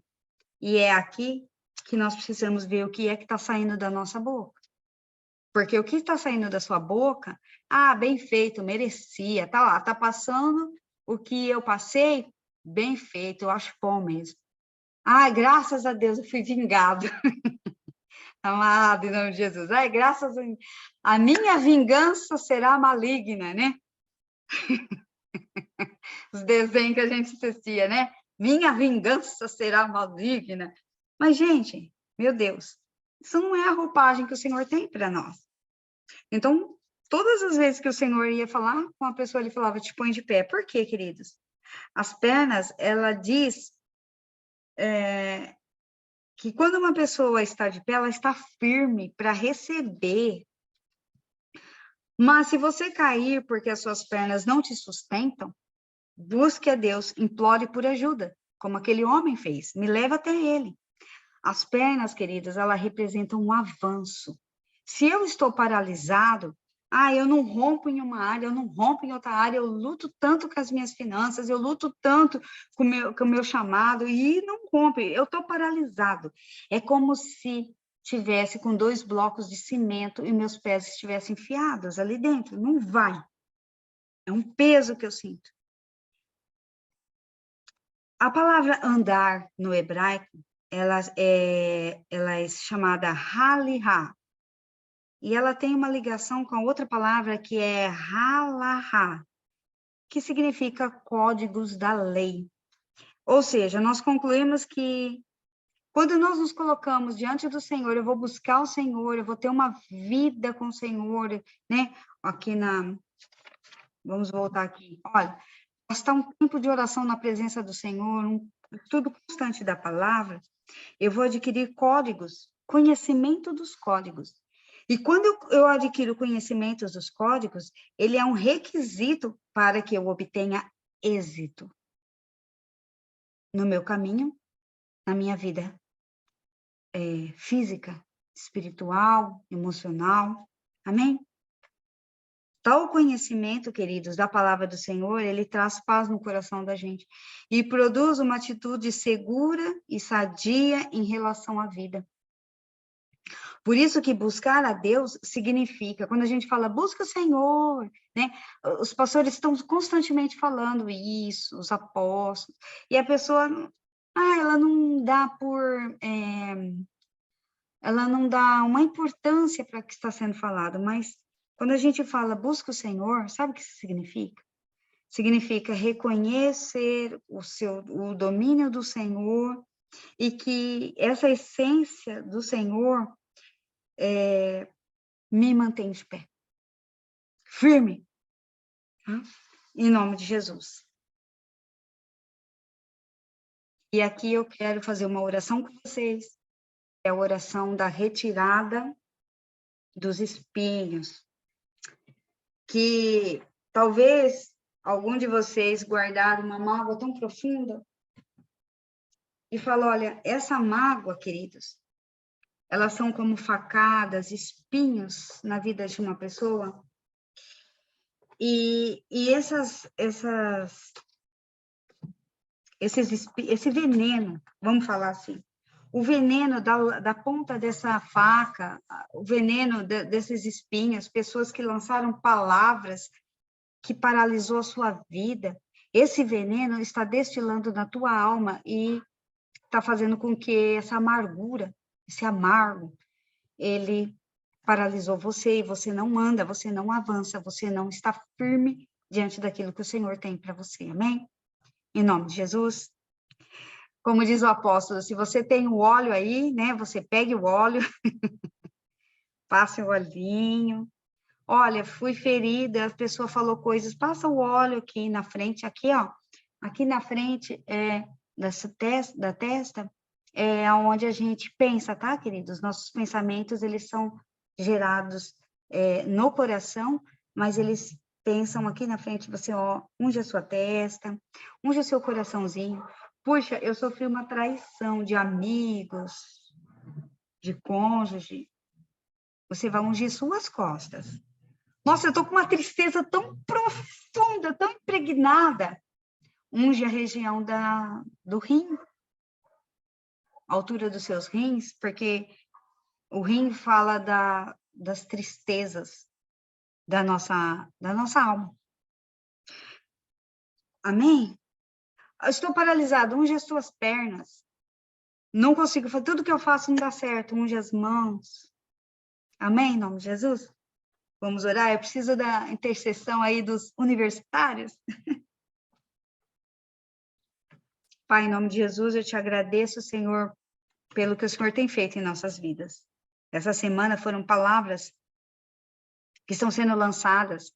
E é aqui que nós precisamos ver o que é que está saindo da nossa boca. Porque o que está saindo da sua boca, bem feito, merecia, tá lá, tá passando o que eu passei, bem feito, eu acho bom mesmo. Graças a Deus eu fui vingado. Amado, em nome de Jesus. Graças a minha vingança será maligna, né? Os desenhos que a gente assistia, né? Minha vingança será maligna. Mas, gente, meu Deus, isso não é a roupagem que o Senhor tem para nós. Então, todas as vezes que o Senhor ia falar com a pessoa, ele falava, te põe de pé. Por quê, queridos? As pernas, ela diz que quando uma pessoa está de pé, ela está firme para receber. Mas se você cair porque as suas pernas não te sustentam, busque a Deus, implore por ajuda, como aquele homem fez. Me leva até ele. As pernas, queridas, elas representam um avanço. Se eu estou paralisado, eu não rompo em uma área, eu não rompo em outra área, eu luto tanto com as minhas finanças, eu luto tanto com o meu chamado, e não rompe, eu estou paralisado. É como se tivesse com 2 blocos de cimento e meus pés estivessem enfiados ali dentro, não vai. É um peso que eu sinto. A palavra andar no hebraico, ela é chamada halihá, e ela tem uma ligação com a outra palavra que é halahá, que significa códigos da lei. Ou seja, nós concluímos que quando nós nos colocamos diante do Senhor, eu vou buscar o Senhor, eu vou ter uma vida com o Senhor, né? Vamos voltar aqui. Olha, gastar um tempo de oração na presença do Senhor, um estudo constante da palavra, eu vou adquirir códigos, conhecimento dos códigos. E quando eu adquiro conhecimento dos códigos, ele é um requisito para que eu obtenha êxito no meu caminho, na minha vida física, espiritual, emocional. Amém? Tal conhecimento, queridos, da palavra do Senhor, ele traz paz no coração da gente e produz uma atitude segura e sadia em relação à vida. Por isso que buscar a Deus significa, quando a gente fala, busca o Senhor, né? Os pastores estão constantemente falando isso, os apóstolos, e a pessoa, ela não dá ela não dá uma importância para o que está sendo falado, mas quando a gente fala busca o Senhor, sabe o que isso significa? Significa reconhecer o domínio do Senhor e que essa essência do Senhor me mantém de pé, firme, tá? Em nome de Jesus. E aqui eu quero fazer uma oração com vocês, é a oração da retirada dos espinhos, que talvez algum de vocês guardaram uma mágoa tão profunda e falou, olha, essa mágoa, queridos, elas são como facadas, espinhos na vida de uma pessoa, e esse veneno, vamos falar assim, o veneno da ponta dessa faca, o veneno desses espinhos, pessoas que lançaram palavras que paralisou a sua vida, esse veneno está destilando na tua alma e está fazendo com que essa amargura, esse amargo, ele paralisou você e você não anda, você não avança, você não está firme diante daquilo que o Senhor tem para você, amém? Em nome de Jesus. Como diz o apóstolo, se você tem o óleo aí, né, você pegue o óleo, passe o olhinho. Olha, fui ferida, a pessoa falou coisas, passa o óleo aqui na frente, aqui, ó, aqui na frente da testa, é onde a gente pensa, tá, queridos? Nossos pensamentos, eles são gerados no coração, mas eles pensam aqui na frente, você, ó, unge a sua testa, unge o seu coraçãozinho. Puxa, eu sofri uma traição de amigos, de cônjuge. Você vai ungir suas costas. Nossa, eu tô com uma tristeza tão profunda, tão impregnada. Unge a região do rim, a altura dos seus rins, porque o rim fala das tristezas da nossa alma. Amém? Eu estou paralisado, unge as suas pernas. Não consigo fazer, tudo que eu faço não dá certo, unge as mãos. Amém, em nome de Jesus? Vamos orar? Eu preciso da intercessão aí dos universitários. Pai, em nome de Jesus, eu te agradeço, Senhor, pelo que o Senhor tem feito em nossas vidas. Essa semana foram palavras que estão sendo lançadas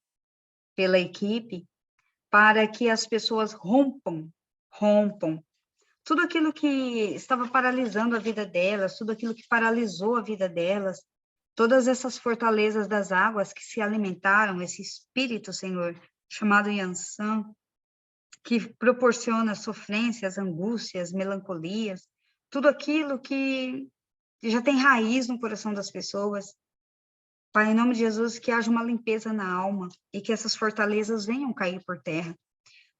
pela equipe para que as pessoas rompam tudo aquilo que estava paralisando a vida delas, tudo aquilo que paralisou a vida delas, todas essas fortalezas das águas que se alimentaram, esse espírito, Senhor, chamado Yansan, que proporciona sofrências, angústias, melancolias, tudo aquilo que já tem raiz no coração das pessoas. Pai, em nome de Jesus, que haja uma limpeza na alma e que essas fortalezas venham cair por terra,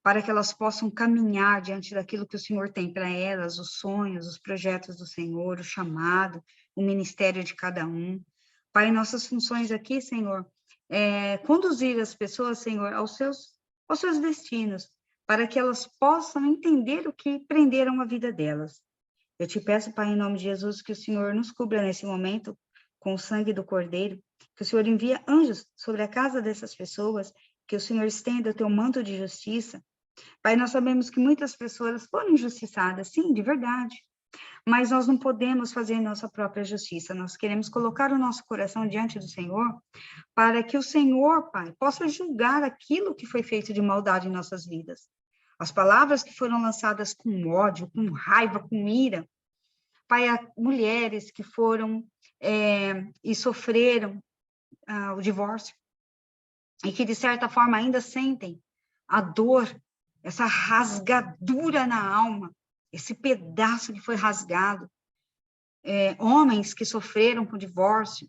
para que elas possam caminhar diante daquilo que o Senhor tem para elas, os sonhos, os projetos do Senhor, o chamado, o ministério de cada um. Pai, nossas funções aqui, Senhor, conduzir as pessoas, Senhor, aos seus destinos, para que elas possam entender o que prenderam a vida delas. Eu te peço, Pai, em nome de Jesus, que o Senhor nos cubra nesse momento com o sangue do Cordeiro, que o Senhor envie anjos sobre a casa dessas pessoas, que o Senhor estenda o teu manto de justiça. Pai, nós sabemos que muitas pessoas foram injustiçadas, sim, de verdade, mas nós não podemos fazer nossa própria justiça, nós queremos colocar o nosso coração diante do Senhor, para que o Senhor, Pai, possa julgar aquilo que foi feito de maldade em nossas vidas. As palavras que foram lançadas com ódio, com raiva, com ira, Pai, mulheres que foram e sofreram o divórcio, e que, de certa forma, ainda sentem a dor, essa rasgadura na alma, esse pedaço que foi rasgado. Homens que sofreram com divórcio.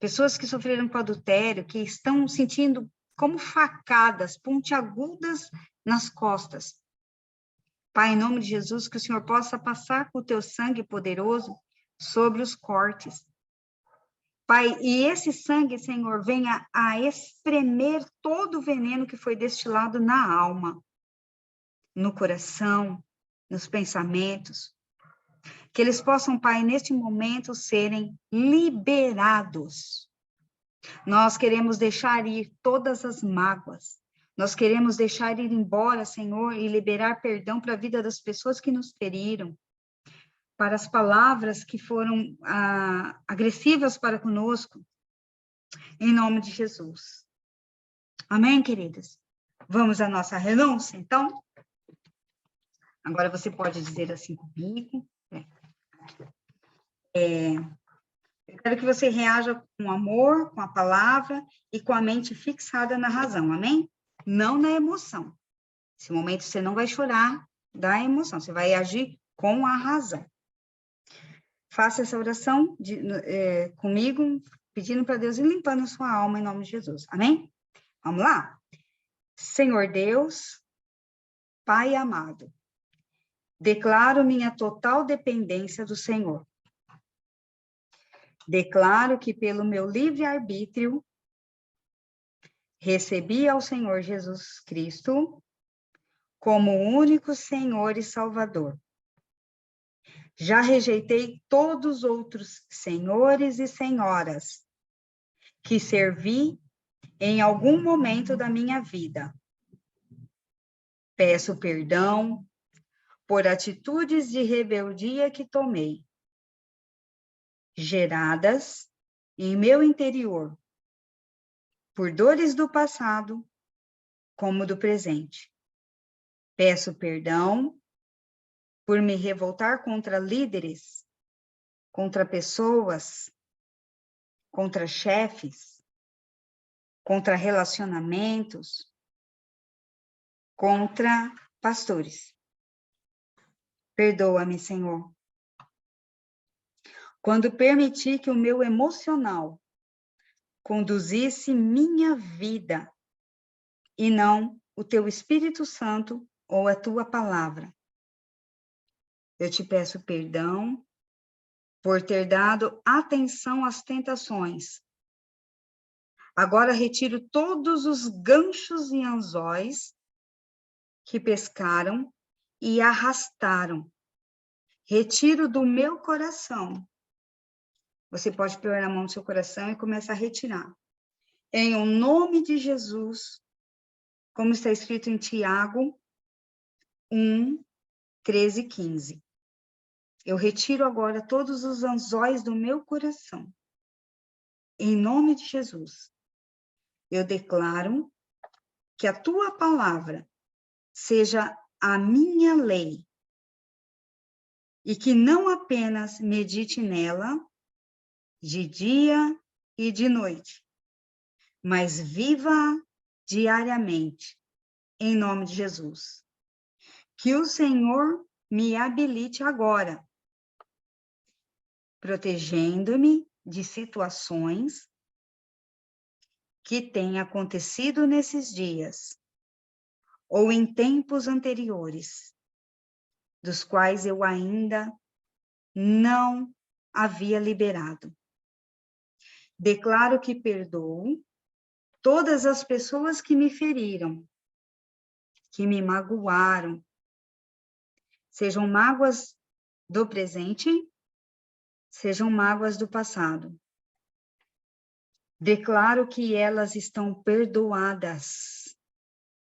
pessoas que sofreram com adultério, que estão sentindo como facadas, pontiagudas nas costas. Pai, em nome de Jesus, que o Senhor possa passar com o teu sangue poderoso sobre os cortes. Pai, e esse sangue, Senhor, venha a espremer todo o veneno que foi destilado na alma, no coração, nos pensamentos. Que eles possam, Pai, neste momento, serem liberados. Nós queremos deixar ir todas as mágoas. Nós queremos deixar ir embora, Senhor, e liberar perdão para a vida das pessoas que nos feriram, para as palavras que foram agressivas para conosco, em nome de Jesus. Amém, queridas? Vamos à nossa renúncia, então? Agora você pode dizer assim comigo. Eu quero que você reaja com amor, com a palavra e com a mente fixada na razão, amém? Não na emoção. Nesse momento você não vai chorar da emoção, você vai agir com a razão. Faça essa oração comigo, pedindo para Deus ir limpando a sua alma em nome de Jesus, amém? Vamos lá? Senhor Deus, Pai amado, declaro minha total dependência do Senhor. Declaro que pelo meu livre-arbítrio recebi ao Senhor Jesus Cristo como o único Senhor e Salvador. Já rejeitei todos os outros senhores e senhoras que servi em algum momento da minha vida. Peço perdão por atitudes de rebeldia que tomei, geradas em meu interior, por dores do passado como do presente. Peço perdão por me revoltar contra líderes, contra pessoas, contra chefes, contra relacionamentos, contra pastores. Perdoa-me, Senhor. Quando permiti que o meu emocional conduzisse minha vida e não o teu Espírito Santo ou a tua palavra. Eu te peço perdão por ter dado atenção às tentações. Agora retiro todos os ganchos e anzóis que pescaram e arrastaram. Retiro do meu coração. Você pode pôr na mão do seu coração e começar a retirar. Em o nome de Jesus, como está escrito em Tiago 1, 13 e 15. Eu retiro agora todos os anzóis do meu coração. Em nome de Jesus, eu declaro que a tua palavra seja a minha lei e que não apenas medite nela de dia e de noite, mas viva diariamente, em nome de Jesus. Que o Senhor me habilite agora, protegendo-me de situações que têm acontecido nesses dias, ou em tempos anteriores, dos quais eu ainda não havia liberado. Declaro que perdoo todas as pessoas que me feriram, que me magoaram, sejam mágoas do presente, sejam mágoas do passado. Declaro que elas estão perdoadas,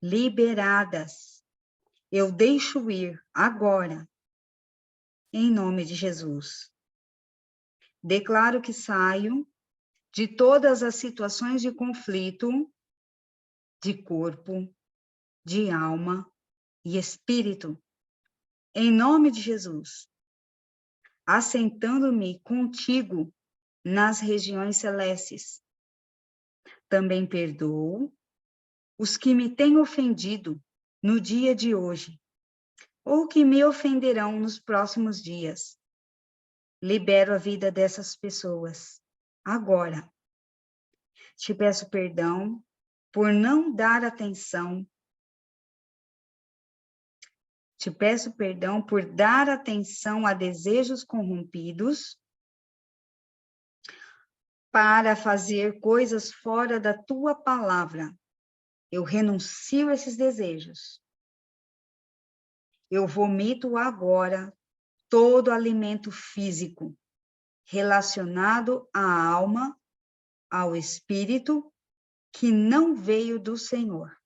liberadas. Eu deixo ir agora, em nome de Jesus. Declaro que saio de todas as situações de conflito, de corpo, de alma e espírito, em nome de Jesus, assentando-me contigo nas regiões celestes. Também perdoo os que me têm ofendido no dia de hoje, ou que me ofenderão nos próximos dias. Libero a vida dessas pessoas, agora, Te peço perdão por não dar atenção. Te peço perdão por dar atenção a desejos corrompidos para fazer coisas fora da tua palavra. Eu renuncio a esses desejos. Eu vomito agora todo alimento físico relacionado à alma, ao espírito, que não veio do Senhor.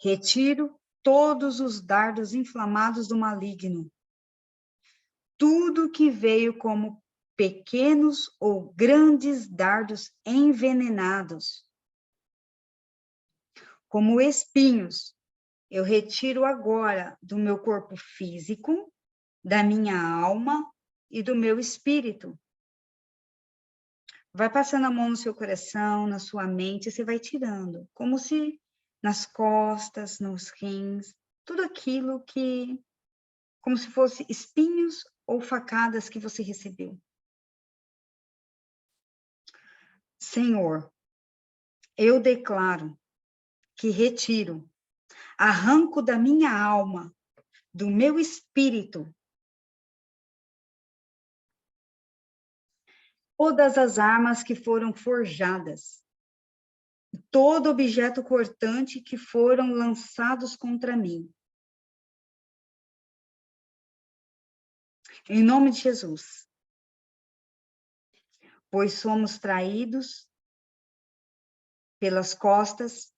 Retiro todos os dardos inflamados do maligno. Tudo que veio como pequenos ou grandes dardos envenenados, como espinhos, eu retiro agora do meu corpo físico, da minha alma e do meu espírito. Vai passando a mão no seu coração, na sua mente, você vai tirando, como se nas costas, nos rins, tudo aquilo que, como se fosse espinhos ou facadas que você recebeu. Senhor, eu declaro que retiro, arranco da minha alma, do meu espírito, todas as armas que foram forjadas, todo objeto cortante que foram lançados contra mim. Em nome de Jesus. Pois somos traídos pelas costas,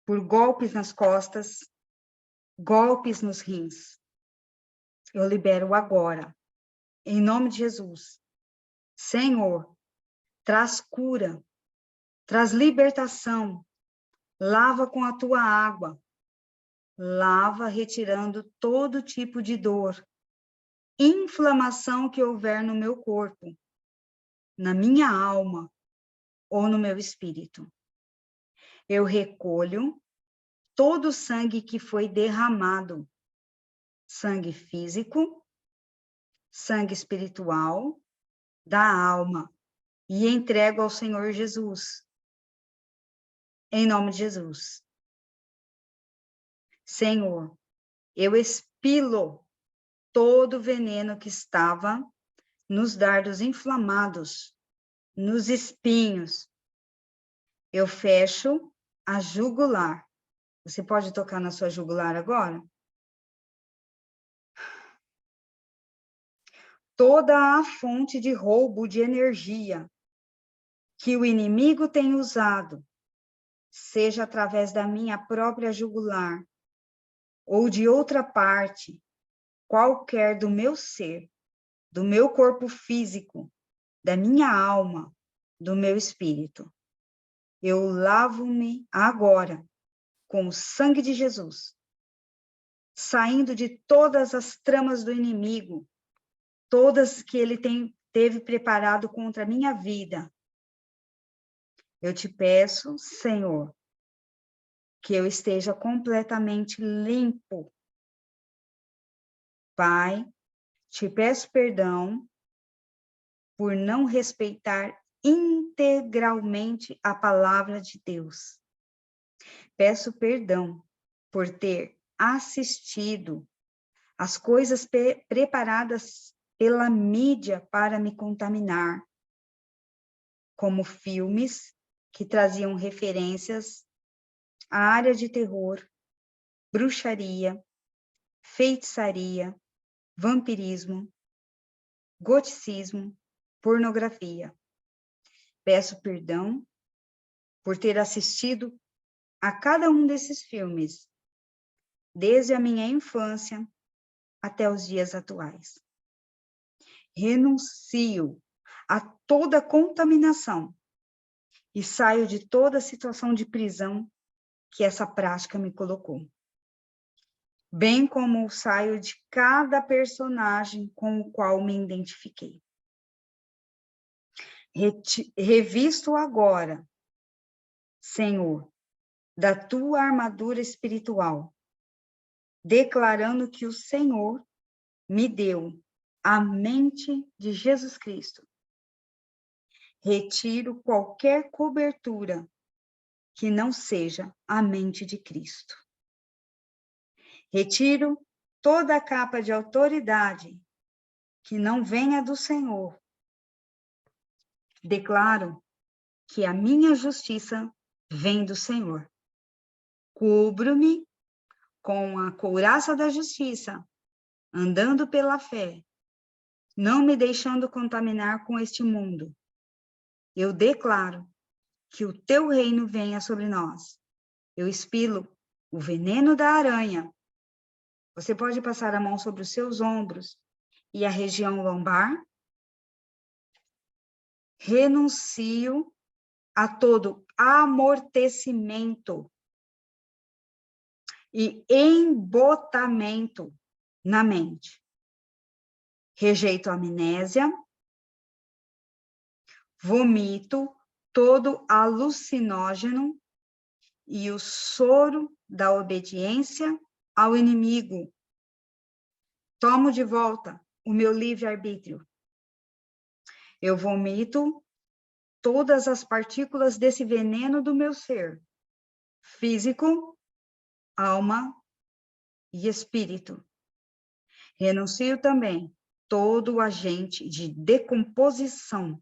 por golpes nas costas, golpes nos rins. Eu libero agora, em nome de Jesus. Senhor, traz cura, traz libertação, lava com a tua água, lava retirando todo tipo de dor, inflamação que houver no meu corpo, na minha alma ou no meu espírito. Eu recolho todo o sangue que foi derramado, sangue físico, sangue espiritual, da alma, e entrego ao Senhor Jesus, em nome de Jesus. Senhor, eu expilo todo o veneno que estava nos dardos inflamados, nos espinhos. Eu fecho a jugular. Você pode tocar na sua jugular agora? Toda a fonte de roubo de energia que o inimigo tem usado, seja através da minha própria jugular ou de outra parte, qualquer do meu ser, do meu corpo físico, da minha alma, do meu espírito. Eu lavo-me agora com o sangue de Jesus, saindo de todas as tramas do inimigo, todas que ele teve preparado contra a minha vida. Eu te peço, Senhor, que eu esteja completamente limpo. Pai, te peço perdão por não respeitar integralmente a palavra de Deus. Peço perdão por ter assistido às coisas preparadas pela mídia para me contaminar, como filmes que traziam referências à área de terror, bruxaria, feitiçaria, vampirismo, goticismo, pornografia. Peço perdão por ter assistido a cada um desses filmes, desde a minha infância até os dias atuais. Renuncio a toda contaminação e saio de toda situação de prisão que essa prática me colocou. Bem como saio de cada personagem com o qual me identifiquei. Revisto agora, Senhor, da tua armadura espiritual, declarando que o Senhor me deu a mente de Jesus Cristo retiro qualquer cobertura que não seja a mente de Cristo. Retiro toda a capa de autoridade que não venha do Senhor. Declaro que a minha justiça vem do Senhor. Cubro-me com a couraça da justiça, andando pela fé, não me deixando contaminar com este mundo. Eu declaro que o teu reino venha sobre nós. Eu expilo o veneno da aranha. Você pode passar a mão sobre os seus ombros e a região lombar. Renuncio a todo amortecimento e embotamento na mente. Rejeito a amnésia, vomito todo alucinógeno e o soro da obediência ao inimigo. Tomo de volta o meu livre-arbítrio. Eu vomito todas as partículas desse veneno do meu ser, físico, alma e espírito. Renuncio também todo o agente de decomposição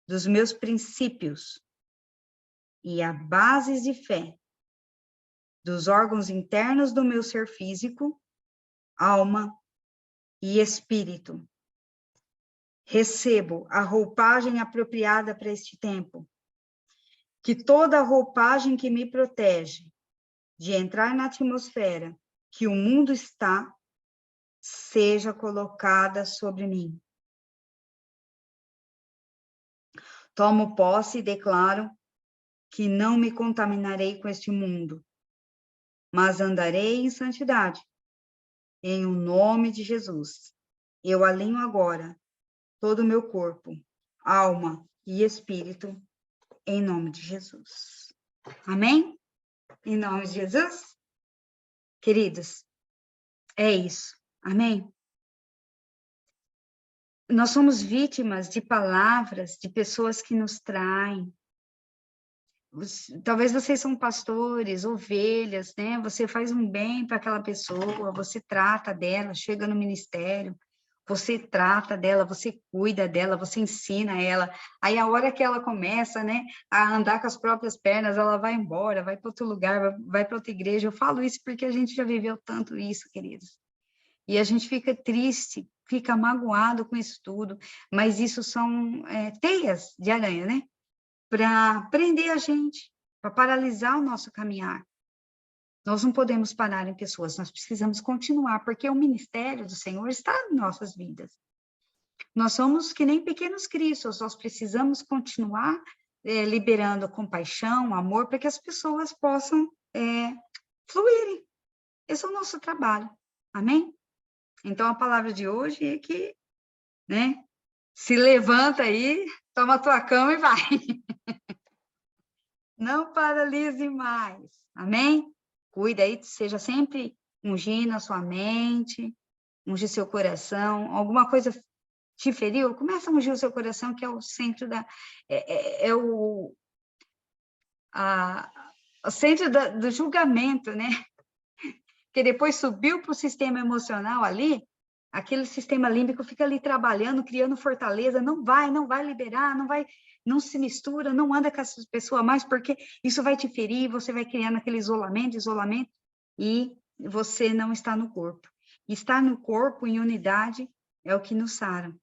dos meus princípios e a base de fé dos órgãos internos do meu ser físico, alma e espírito. Recebo a roupagem apropriada para este tempo. Que toda a roupagem que me protege de entrar na atmosfera que o mundo está, seja colocada sobre mim. Tomo posse e declaro que não me contaminarei com este mundo, mas andarei em santidade, em o nome de Jesus. Eu alinho agora todo o meu corpo, alma e espírito, em nome de Jesus. Amém? Em nome de Jesus? Queridos, é isso. Amém? Nós somos vítimas de palavras de pessoas que nos traem. Talvez vocês são pastores, ovelhas, né? Você faz um bem para aquela pessoa, você trata dela, chega no ministério, você trata dela, você cuida dela, você ensina ela. Aí a hora que ela começa, né, a andar com as próprias pernas, ela vai embora, vai para outro lugar, vai para outra igreja. Eu falo isso porque a gente já viveu tanto isso, queridos. E a gente fica triste, fica magoado com isso tudo, mas isso são teias de aranha, né? Para prender a gente, para paralisar o nosso caminhar. Nós não podemos parar em pessoas, nós precisamos continuar, porque o ministério do Senhor está em nossas vidas. Nós somos que nem pequenos cristos, nós precisamos continuar liberando compaixão, amor, para que as pessoas possam fluírem. Esse é o nosso trabalho. Amém? Então, a palavra de hoje é que, né, se levanta aí, toma a tua cama e vai. Não paralise mais. Amém? Cuida aí, seja sempre ungindo a sua mente, ungir seu coração. Alguma coisa te feriu? Começa a ungir o seu coração, que é o centro da... o centro do julgamento, né? Que depois subiu para o sistema emocional ali, aquele sistema límbico fica ali trabalhando, criando fortaleza, não vai liberar, não se mistura, não anda com essa pessoa mais, porque isso vai te ferir, você vai criando aquele isolamento, e você não está no corpo. Estar no corpo, em unidade, é o que nos sara.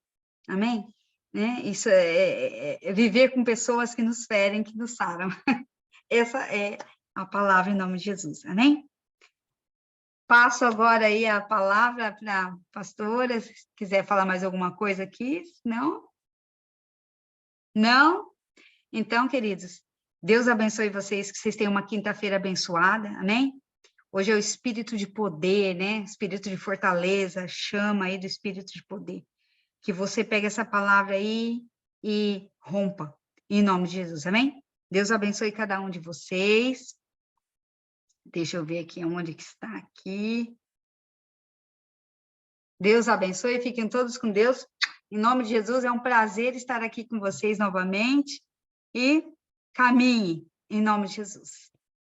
Amém? Né? Isso é viver com pessoas que nos ferem, que nos saram. Essa é a palavra em nome de Jesus. Amém? Passo agora aí a palavra para a pastora, se quiser falar mais alguma coisa aqui, não? Não? Então, queridos, Deus abençoe vocês, que vocês tenham uma quinta-feira abençoada, amém? Hoje é o espírito de poder, né? Espírito de fortaleza, chama aí do espírito de poder. Que você pegue essa palavra aí e rompa, em nome de Jesus, amém? Deus abençoe cada um de vocês. Deixa eu ver aqui onde que está aqui. Deus abençoe, fiquem todos com Deus. Em nome de Jesus, é um prazer estar aqui com vocês novamente e caminhe em nome de Jesus.